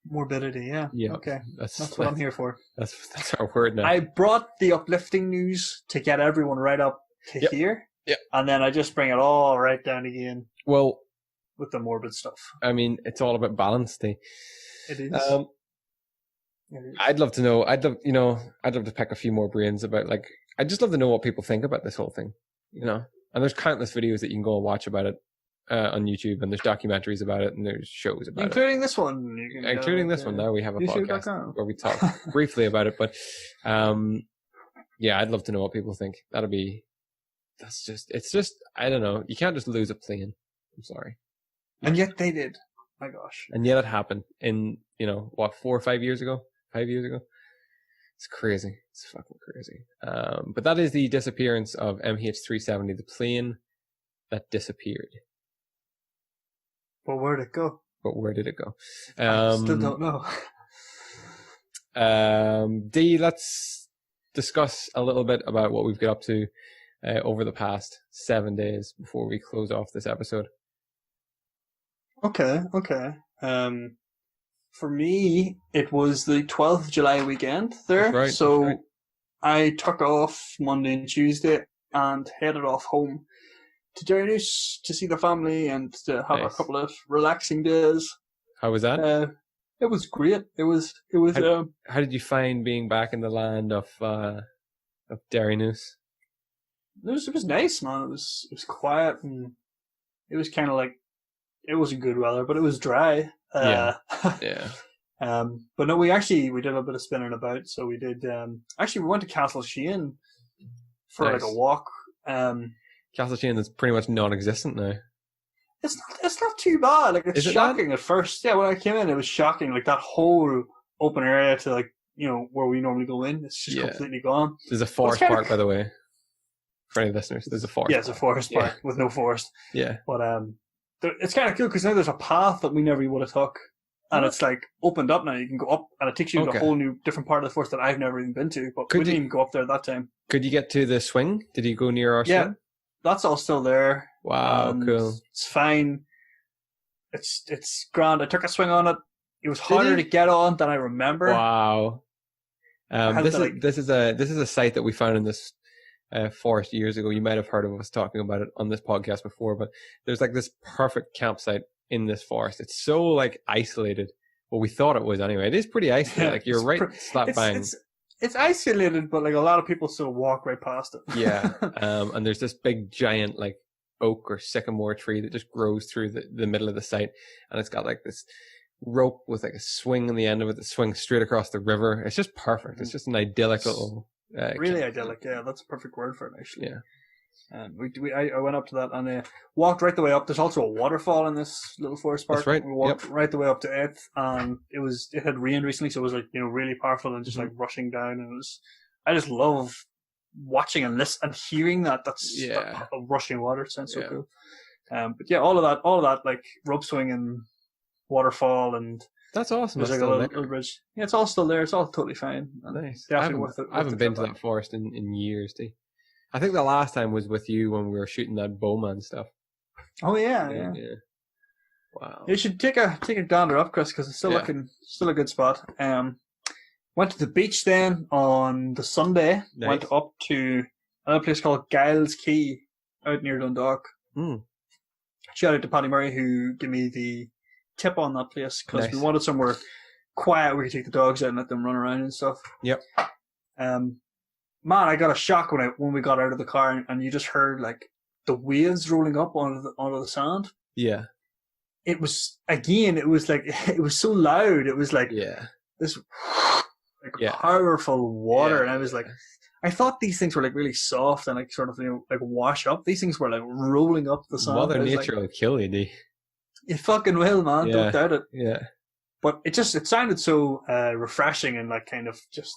Morbidity, yeah. Okay, that's what I'm here for. That's our word now. I brought the uplifting news to get everyone right up to here. Yep. And then I just bring it all right down again. Well, with the morbid stuff. I mean, it's all about balance, It is. I'd love to know. I'd love to pick a few more brains about I'd just love to know what people think about this whole thing. And there's countless videos that you can go and watch about it. On YouTube, and there's documentaries about it, and there's shows about including this one. Including this one. Now we have a podcast where we talk briefly about it, but yeah, I'd love to know what people think. That'd be it's just, I don't know. You can't just lose a plane. I'm sorry. And yet they did. My gosh. And yet it happened in, 4 or 5 years ago? 5 years ago? It's crazy. It's fucking crazy. But that is the disappearance of MH370, the plane that disappeared. But where'd it go? But where did it go? I still don't know. D, let's discuss a little bit about what we've got up to over the past 7 days before we close off this episode. Okay. For me, it was the 12th of July weekend there. That's right, so that's right. I took off Monday and Tuesday and headed off home to Derrynoosh to see the family and to have a couple of relaxing days. How was that? It was great. It was. How did you find being back in the land of Derrynoosh? It was nice, man. It was quiet and it was kind of like, it wasn't good weather, but it was dry. Yeah. But no, we did a bit of spinning about. So we did. We went to Castle Sheehan for Nice. like a walk. Castle Sheehan is pretty much non-existent now. It's not too bad. Like, it's Is it shocking at first. Yeah, when I came in, it was shocking. Like, that whole open area to, like, where we normally go in, it's just completely gone. There's a forest park, by the way. For any listeners, there's a forest. Yeah, it's a forest park with no forest. Yeah. But it's kind of cool because now there's a path that we never would have took, and it's like opened up now. You can go up, and it takes you to a whole new different part of the forest that I've never even been to. But we didn't even go up there that time. Could you get to the swing? Did you go near our swing? That's all still there. Wow, cool. It's fine. It's grand. I took a swing on it. It was harder to get on than I remember. Wow. This is a site that we found in this forest years ago. You might have heard of us talking about it on this podcast before, but there's like this perfect campsite in this forest. It's so like isolated. Well, we thought it was anyway. It is pretty isolated. Like you're right slap bang. It's isolated, but like a lot of people still walk right past it. Yeah. And there's this big giant like oak or sycamore tree that just grows through the middle of the site, and it's got like this rope with like a swing on the end of it that swings straight across the river. It's just perfect. It's just an idyllic little really idyllic. Yeah, that's a perfect word for it, actually. Yeah. I went up to that and walked right the way up. There's also a waterfall in this little forest park. That's right. We walked right the way up to it, and it had rained recently, so it was like really powerful and just like rushing down. And I just love watching and listening and hearing that. That rushing water. It sounds so cool. But yeah, all of that like rope swing and waterfall and. That's awesome. There's like a little bridge. Yeah, it's all still there. It's all totally fine. Nice. Definitely worth it. I haven't been to that forest in years, D. I think the last time was with you when we were shooting that Bowman stuff. Oh yeah. Wow. You should take a gander up, Chris, because it's still a good spot. Went to the beach then on the Sunday. Nice. Went up to another place called Giles Quay out near Dundalk. Shout out to Paddy Murray who gave me the tip on that place because we wanted somewhere quiet where we could take the dogs out and let them run around and stuff. Yep. Man, I got a shock when we got out of the car and you just heard like the waves rolling up onto the sand. Yeah. It was like it was so loud. It was like this like powerful water, and I was like, I thought these things were like really soft and like sort of like wash up. These things were like rolling up the sand. Mother Nature will kill you, D. It fucking will, man. Don't doubt it. Yeah. But it sounded so refreshing and like kind of just.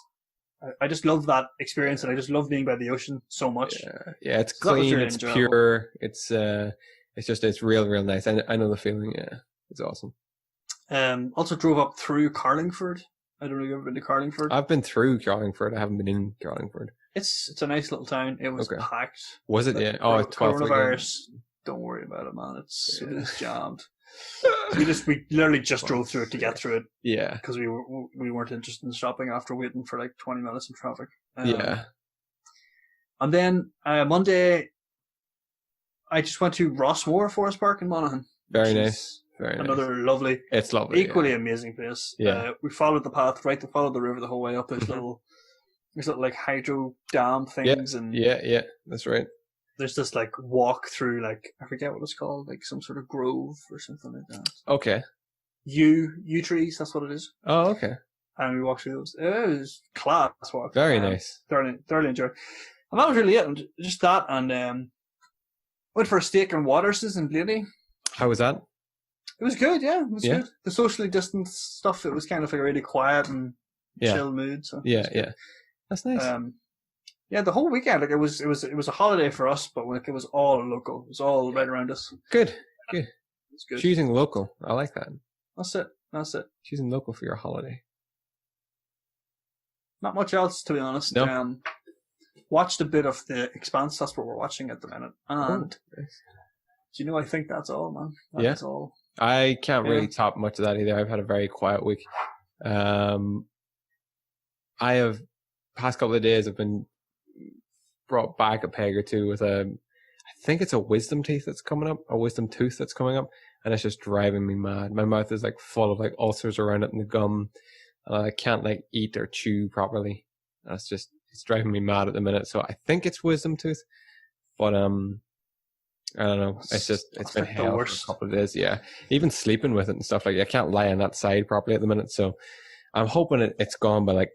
I just love that experience, and I just love being by the ocean so much. Yeah, it's clean, it's pure, it's real nice. I know the feeling. Yeah, it's awesome. Also drove up through Carlingford. I don't know if you've ever been to Carlingford. I've been through Carlingford. I haven't been in Carlingford. It's a nice little town. It was packed. Was it? Yeah. Oh, it's coronavirus. Don't worry about it, man. It is jammed. We literally just drove through it to get through it. Yeah. Because we weren't interested in shopping after waiting for like 20 minutes in traffic. And then Monday, I just went to Rossmore Forest Park in Monaghan. Very nice. Very nice. Another lovely. It's lovely. Equally amazing place. Yeah. We followed the path followed the river the whole way up. There's little like hydro dam things and. Yeah. That's right. There's this like walk through like I forget what it's called, like some sort of grove or something like that. Okay. Yew trees, that's what it is. Oh, okay. And we walked through those. It was class walk. Very nice. Thoroughly enjoyed. And that was really it. And just that, and went for a steak and waters in Blaney. How was that? It was good, yeah. It was good. The socially distanced stuff, it was kind of like a really quiet and chill mood. So yeah. That's nice. Yeah, the whole weekend, like it was a holiday for us, but like it was all local. It was all right around us. Good. It's good. Choosing local. I like that. That's it. Choosing local for your holiday. Not much else, to be honest. No. Watched a bit of The Expanse. That's what we're watching at the minute. And do you know, I think that's all, man. That's all. I can't really top much of that either. I've had a very quiet week. I have, past couple of days, I've been brought back a peg or two with I think it's a wisdom tooth that's coming up, and it's just driving me mad. My mouth is like full of like ulcers around it and the gum, and I can't like eat or chew properly. It's driving me mad at the minute. So I think it's wisdom tooth, but I don't know. It's been hell for a couple of days. Yeah, even sleeping with it and stuff, like I can't lie on that side properly at the minute. So I'm hoping it's gone by like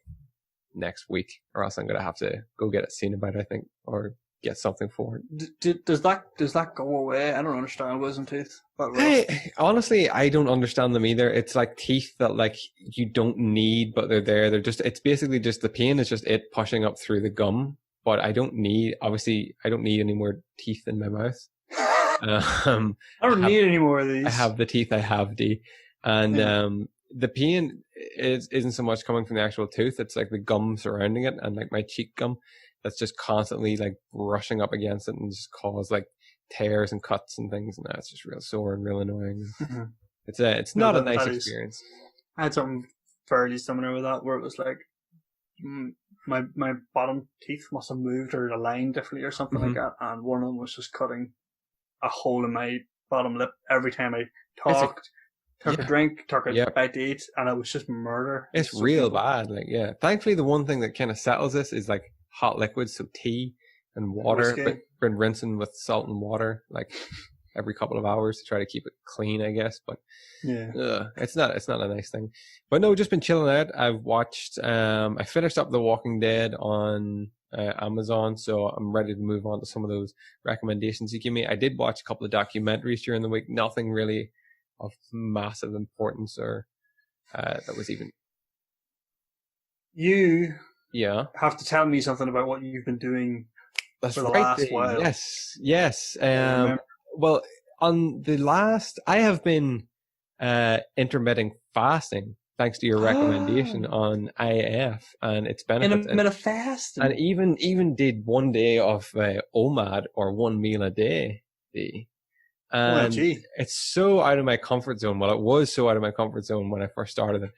next week, or else I'm gonna have to go get it seen about, I think, or get something for it. Does that go away? I don't understand wisdom teeth. Honestly, I don't understand them either. It's like teeth that like you don't need, but they're there. It's basically just the pain is just it pushing up through the gum. But I don't need any more teeth in my mouth. I don't need any more of these. I have the teeth I have, D. And the pain isn't so much coming from the actual tooth. It's like the gum surrounding it and like my cheek gum that's just constantly like brushing up against it and just cause like tears and cuts and things. And that's just real sore and real annoying. Mm-hmm. It's not a nice experience. I had something fairly similar with that where it was like my bottom teeth must have moved or aligned differently or something like that. And one of them was just cutting a hole in my bottom lip every time I talked. Took a drink, took a bite to eat, and it was just murder. It's real bad. Like, thankfully, the one thing that kind of settles this is like hot liquids, so tea and water. But been rinsing with salt and water like every couple of hours to try to keep it clean, I guess. But it's not a nice thing. But no, just been chilling out. I've watched. I finished up The Walking Dead on Amazon, so I'm ready to move on to some of those recommendations you give me. I did watch a couple of documentaries during the week. Nothing really of massive importance or that was even. You have to tell me something about what you've been doing for the last while. Yes. Well, on the last, I have been intermittent fasting thanks to your recommendation on IAF and its benefits. Intermittent fasting, and even did 1 day of OMAD or 1 meal a day. And it's so out of my comfort zone. Well, it was so out of my comfort zone when I first started it.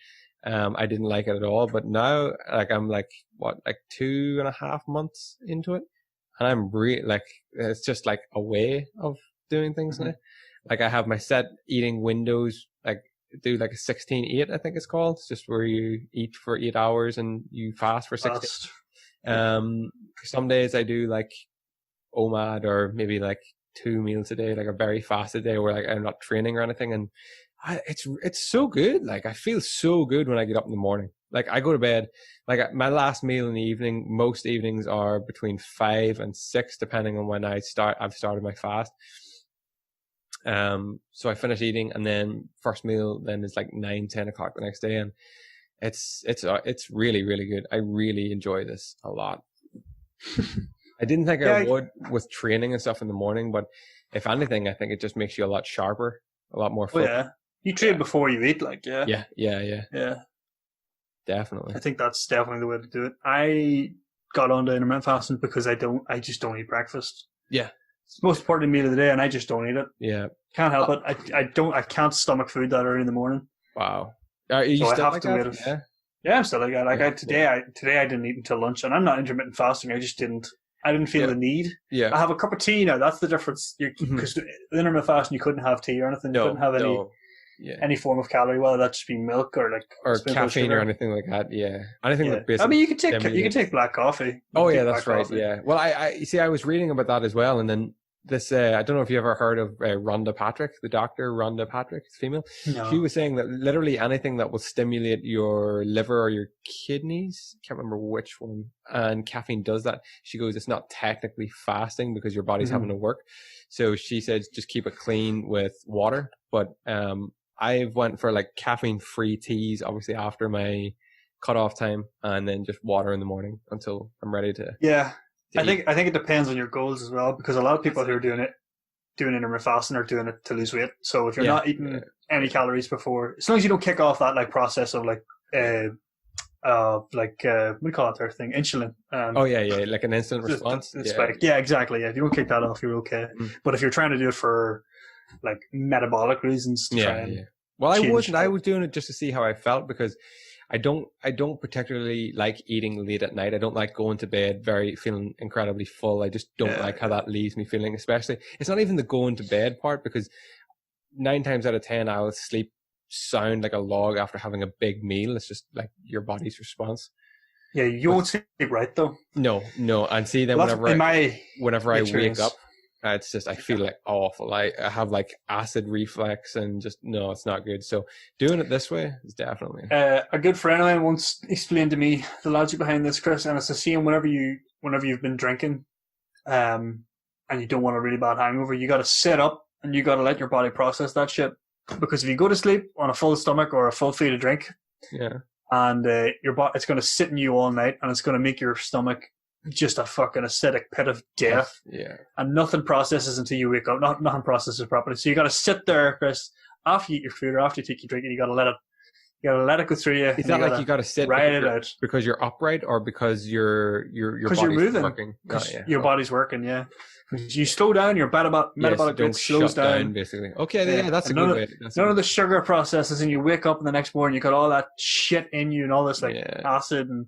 I didn't like it at all, but now like I'm like 2.5 months into it, and I'm really like it's just like a way of doing things now. Like I have my set eating windows, like do like a 16-8, I think it's called. It's just where you eat for 8 hours and you fast for 16. Some days I do like OMAD or maybe like 2 meals a day, like a very fasted day where like I'm not training or anything, and it's so good. Like I feel so good when I get up in the morning. Like I go to bed, like my last meal in the evening, most evenings are between 5 and 6 depending on when I've started my fast. So I finish eating, and then first meal then is like 9-10 o'clock the next day, and it's really, really good. I really enjoy this a lot. I didn't think I would with training and stuff in the morning, but if anything, I think it just makes you a lot sharper, a lot more focused. Oh, yeah. You train before you eat, like, Yeah. Definitely. I think that's definitely the way to do it. I got onto intermittent fasting because I just don't eat breakfast. Yeah. It's the most important meal of the day, and I just don't eat it. Yeah. Can't help it. I can't stomach food that early in the morning. Wow. Are you still like that? Yeah, I'm still like that. Like today I didn't eat until lunch, and I'm not intermittent fasting. I just didn't feel the need. Yeah. I have a cup of tea now. That's the difference. Because intermittent fasting, you couldn't have tea or anything. You couldn't have any form of calorie, whether that just be milk or caffeine or anything like that. Yeah. Anything that basically. I mean, you can take black coffee. Oh yeah, that's right. Coffee. Yeah. Well, I was reading about that as well, and then this, I don't know if you ever heard of Rhonda Patrick, the doctor, Rhonda Patrick, female. No. She was saying that literally anything that will stimulate your liver or your kidneys, can't remember which one, and caffeine does that. She goes, it's not technically fasting because your body's having to work. So she says, just keep it clean with water. But I've went for like caffeine-free teas, obviously after my cutoff time, and then just water in the morning until I'm ready to. Yeah. I think it depends on your goals as well, because a lot of people who are doing intermittent fasting are doing it to lose weight. So if you're not eating any calories before, as long as you don't kick off that like process of like what do you call it, their thing, insulin. Like an instant response. Yeah, exactly. Yeah, if you don't kick that off, you're okay. But if you're trying to do it for like metabolic reasons, well, I wasn't. I was doing it just to see how I felt, because I don't particularly like eating late at night. I don't like going to bed feeling incredibly full. I just don't like how that leaves me feeling, especially. It's not even the going to bed part, because 9 times out of 10, I'll sleep sound like a log after having a big meal. It's just like your body's response. Yeah, you won't sleep right though. No. And see, then whenever I wake up, it's just, I feel like awful. I have like acid reflux and just, no, it's not good. So doing it this way is definitely. A good friend of mine once explained to me the logic behind this, Chris, and it's the same whenever you've been drinking, and you don't want a really bad hangover, you got to sit up and you got to let your body process that shit. Because if you go to sleep on a full stomach or a full feed of drink, and your body, it's going to sit in you all night, and it's going to make your stomach just a fucking acidic pit of death. Yeah. And nothing processes until you wake up. Nothing processes properly. So you got to sit there, Chris, after you eat your food or after you take your drink, and you got to let it go through you. Is that like you got to sit because you're upright, or because your body's moving, working? Your body's working, yeah. You slow down, your metabolic rate slows down. Basically. Okay, that's a good way. None of the sugar processes, and you wake up in the next morning, you got all that shit in you and all this acid, and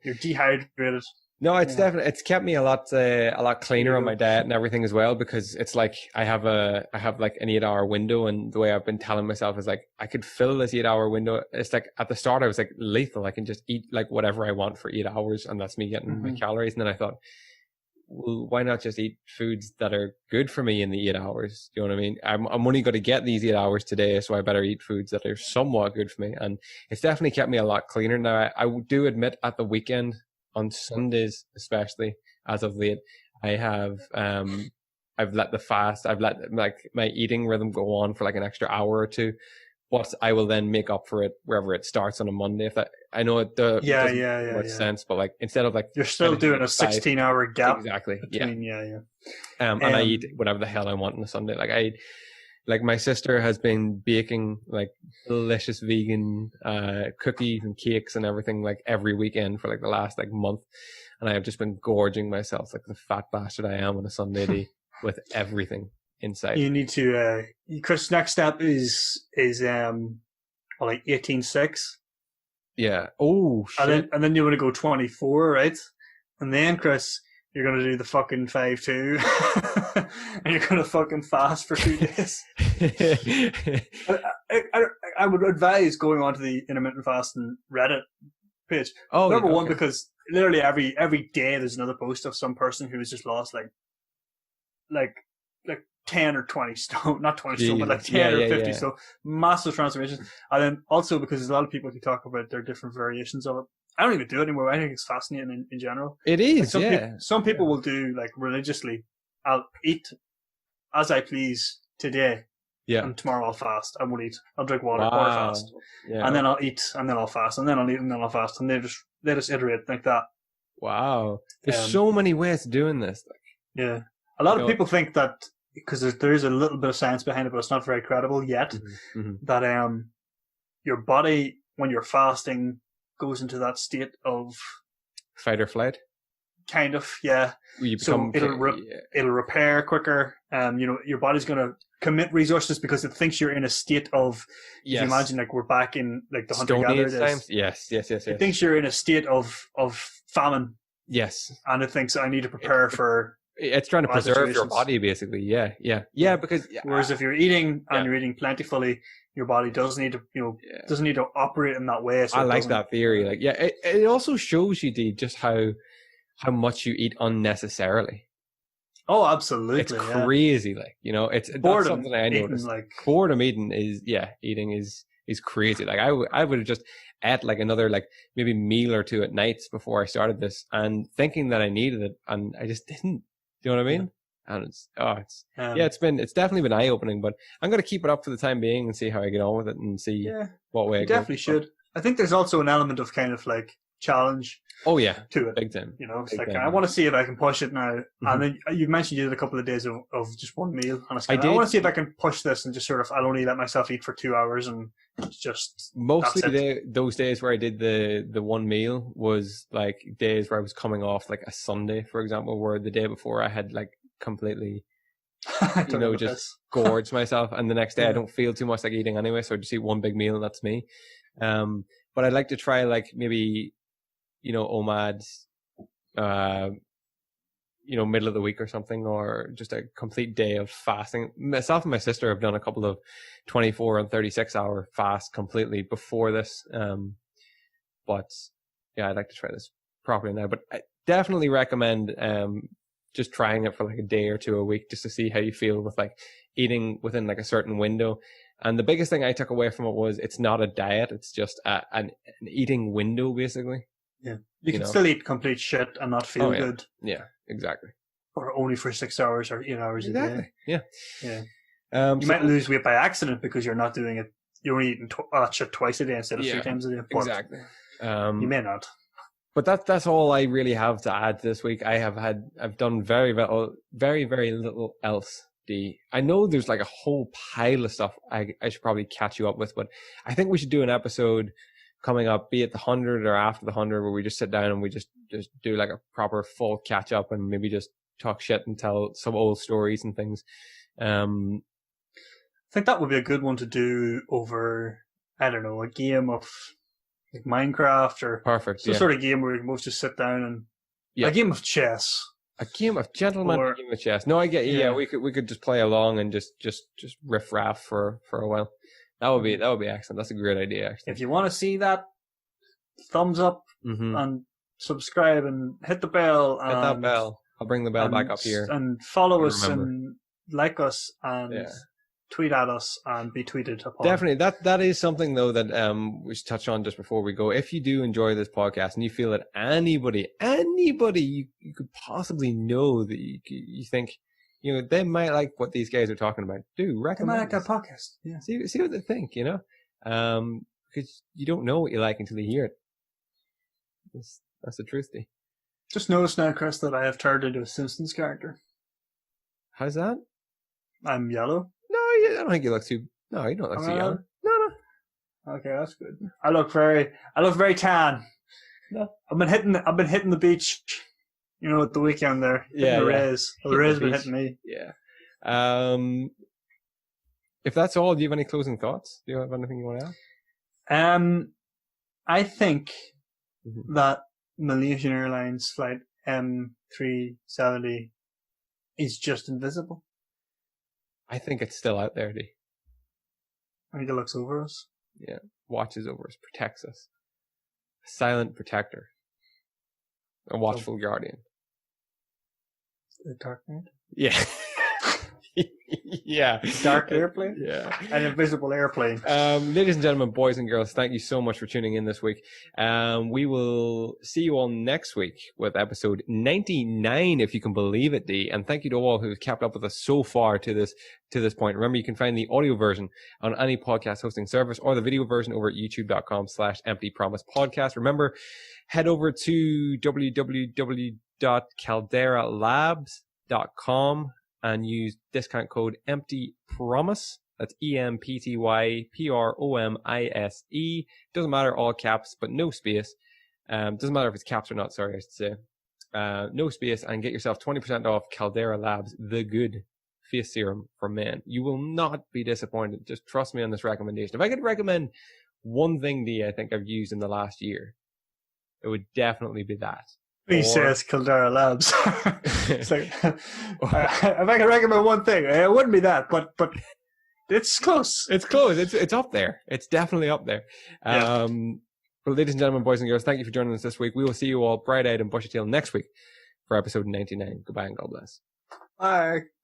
you're dehydrated. No, it's definitely, it's kept me a lot cleaner on my diet and everything as well, because it's like I have like an 8-hour window, and the way I've been telling myself is like I could fill this 8-hour window. It's like at the start I was like lethal. I can just eat like whatever I want for 8 hours, and that's me getting my calories. And then I thought, well, why not just eat foods that are good for me in the 8 hours? Do you know what I mean? I'm only going to get these 8 hours today, so I better eat foods that are somewhat good for me. And it's definitely kept me a lot cleaner. Now, I do admit at the weekend, on Sundays especially, as of late, I have I've let like my eating rhythm go on for like an extra hour or two, but I will then make up for it wherever it starts on a Monday. If that, I know it doesn't make much sense, but like instead of like you're still doing a 16-hour gap exactly between, and I eat whatever the hell I want on a Sunday. Like my sister has been baking like delicious vegan cookies and cakes and everything like every weekend for like the last like month, and I have just been gorging myself like the fat bastard I am on a Sunday with everything inside. You need to Chris, next step is like 18.6. Yeah. Oh shit. And then you want to go 24, right? And then Chris, you're going to do the fucking 5-2 and you're going to fucking fast for 2 days. I would advise going onto the intermittent fasting Reddit page. Number one, because literally every day there's another post of some person who has just lost like 10 or 20 stone, not 20 stone, but like 10 or 50 stone. Massive transformations. And then also because there's a lot of people who talk about their different variations of it. I don't even do it anymore. I think it's fascinating in general. It is, some people will do like religiously. I'll eat as I please today, and tomorrow I'll fast. I won't eat. I'll drink water or fast, and then I'll eat, and then I'll fast, and then I'll eat, and then I'll fast, and they just iterate like that. Wow, there's so many ways of doing this. Yeah, a lot of people think that because there is a little bit of science behind it, but it's not very credible yet. That your body when you're fasting goes into that state of fight or flight. Kind of, yeah. So it'll repair quicker. Your body's going to commit resources because it thinks you're in a state of. If you imagine, like we're back in like the hunter-gatherer days. Yes. It thinks you're in a state of famine. Yes. And it thinks I need to prepare for. It's trying to preserve your body, basically. Yeah. Because whereas if you're eating and you're eating plentifully, your body doesn't need to, doesn't need to operate in that way. So I like that theory. Like, it also shows you, D, just how much you eat unnecessarily. Oh, It's absolutely. Yeah. crazy, like, you know, that's Boredom something I eating, noticed. like Boredom eating eating is crazy. Like I would have just ate like another like maybe meal or two at nights before I started this, and thinking that I needed it, and I just didn't. Do you know what I mean? And it's it's definitely been eye opening, but I'm gonna keep it up for the time being and see how I get on with it and see what way you it goes. definitely should. I think there's also an element of kind of like challenge. Oh yeah, to it, big time. You know, it's big like time. I want to see if I can push it now. Mm-hmm. And then you mentioned you did a couple of days of just one meal, and I did. want to see if I can push this and just sort of I'll only let myself eat for 2 hours, and it's just mostly those days where I did the one meal was like days where I was coming off like a Sunday, for example, where the day before I had like completely just gorged myself, and the next day I don't feel too much like eating anyway, so I just eat one big meal and that's me. But I'd like to try like maybe OMAD's middle of the week or something, or just a complete day of fasting. Myself and my sister have done a couple of 24 and 36 hour fasts completely before this. But yeah, I'd like to try this properly now, but I definitely recommend just trying it for like a day or two a week, just to see how you feel with like eating within like a certain window. And the biggest thing I took away from it was it's not a diet. It's just an eating window, basically. Yeah. You can still eat complete shit and not feel good. Yeah, exactly. Or only for 6 hours or 8 hours a day. Yeah. Yeah. You might lose weight by accident because you're not doing it. You're only eating shit twice a day instead of 3 times a day. But exactly. You may not. But that's all I really have to add this week. I've done very little else. I know there's like a whole pile of stuff I should probably catch you up with, but I think we should do an episode coming up, be it the 100 or after the 100, where we just sit down and we just do like a proper full catch up and maybe just talk shit and tell some old stories and things. I think that would be a good one to do over, I don't know, a game of like Minecraft or perfect some sort of game where we can both just sit down and a game of chess. A game of gentlemen, a game of chess. No, I get you. Yeah, we could just play along and just riff raff for a while. That would be excellent. That's a great idea, actually. If you want to see that, thumbs up and subscribe and hit the bell. Hit that bell. I'll bring the bell back up here. And follow us and like us and tweet at us and be tweeted upon. Definitely. That is something though that we should touch on just before we go. If you do enjoy this podcast and you feel that anybody you could possibly know that you think they might like what these guys are talking about, do recommend. They might like our podcast. Yeah. See what they think. Because you don't know what you like until you hear it. That's the truth, D. Just notice now, Chris, that I have turned into a Simpsons character. How's that? I'm yellow. No, I don't think you look too. No, you don't look too yellow. No. Okay, that's good. I look very tan. No, I've been hitting the beach. At the weekend there. The rays. The rays been hitting me. Yeah. If that's all, do you have any closing thoughts? Do you have anything you want to add? I think that Malaysian Airlines flight M370 is just invisible. I think it's still out there, D. I think it looks over us. Yeah. Watches over us, protects us. A silent protector. A watchful guardian. The Dark Knight? Yeah. Yeah. Dark airplane? Yeah. An invisible airplane. Ladies and gentlemen, boys and girls, thank you so much for tuning in this week. We will see you all next week with episode 99, if you can believe it, D. And thank you to all who've kept up with us so far to this point. Remember, you can find the audio version on any podcast hosting service or the video version over at youtube.com/emptypromisepodcast. Remember, head over to www.calderalabs.com and use discount code EMPTYPROMISE. That's EMPTYPROMISE. Doesn't matter, all caps, but no space. Doesn't matter if it's caps or not, sorry, I should say. No space, and get yourself 20% off Caldera Labs, the good face serum for men. You will not be disappointed. Just trust me on this recommendation. If I could recommend one thing, D, I think I've used in the last year, it would definitely be that. He says Caldera Labs. It's like, if I could recommend one thing, it wouldn't be that, but it's close. It's close. It's up there. It's definitely up there. Yeah. Well, ladies and gentlemen, boys and girls, thank you for joining us this week. We will see you all bright-eyed and bushy-tailed next week for episode 99. Goodbye and God bless. Bye.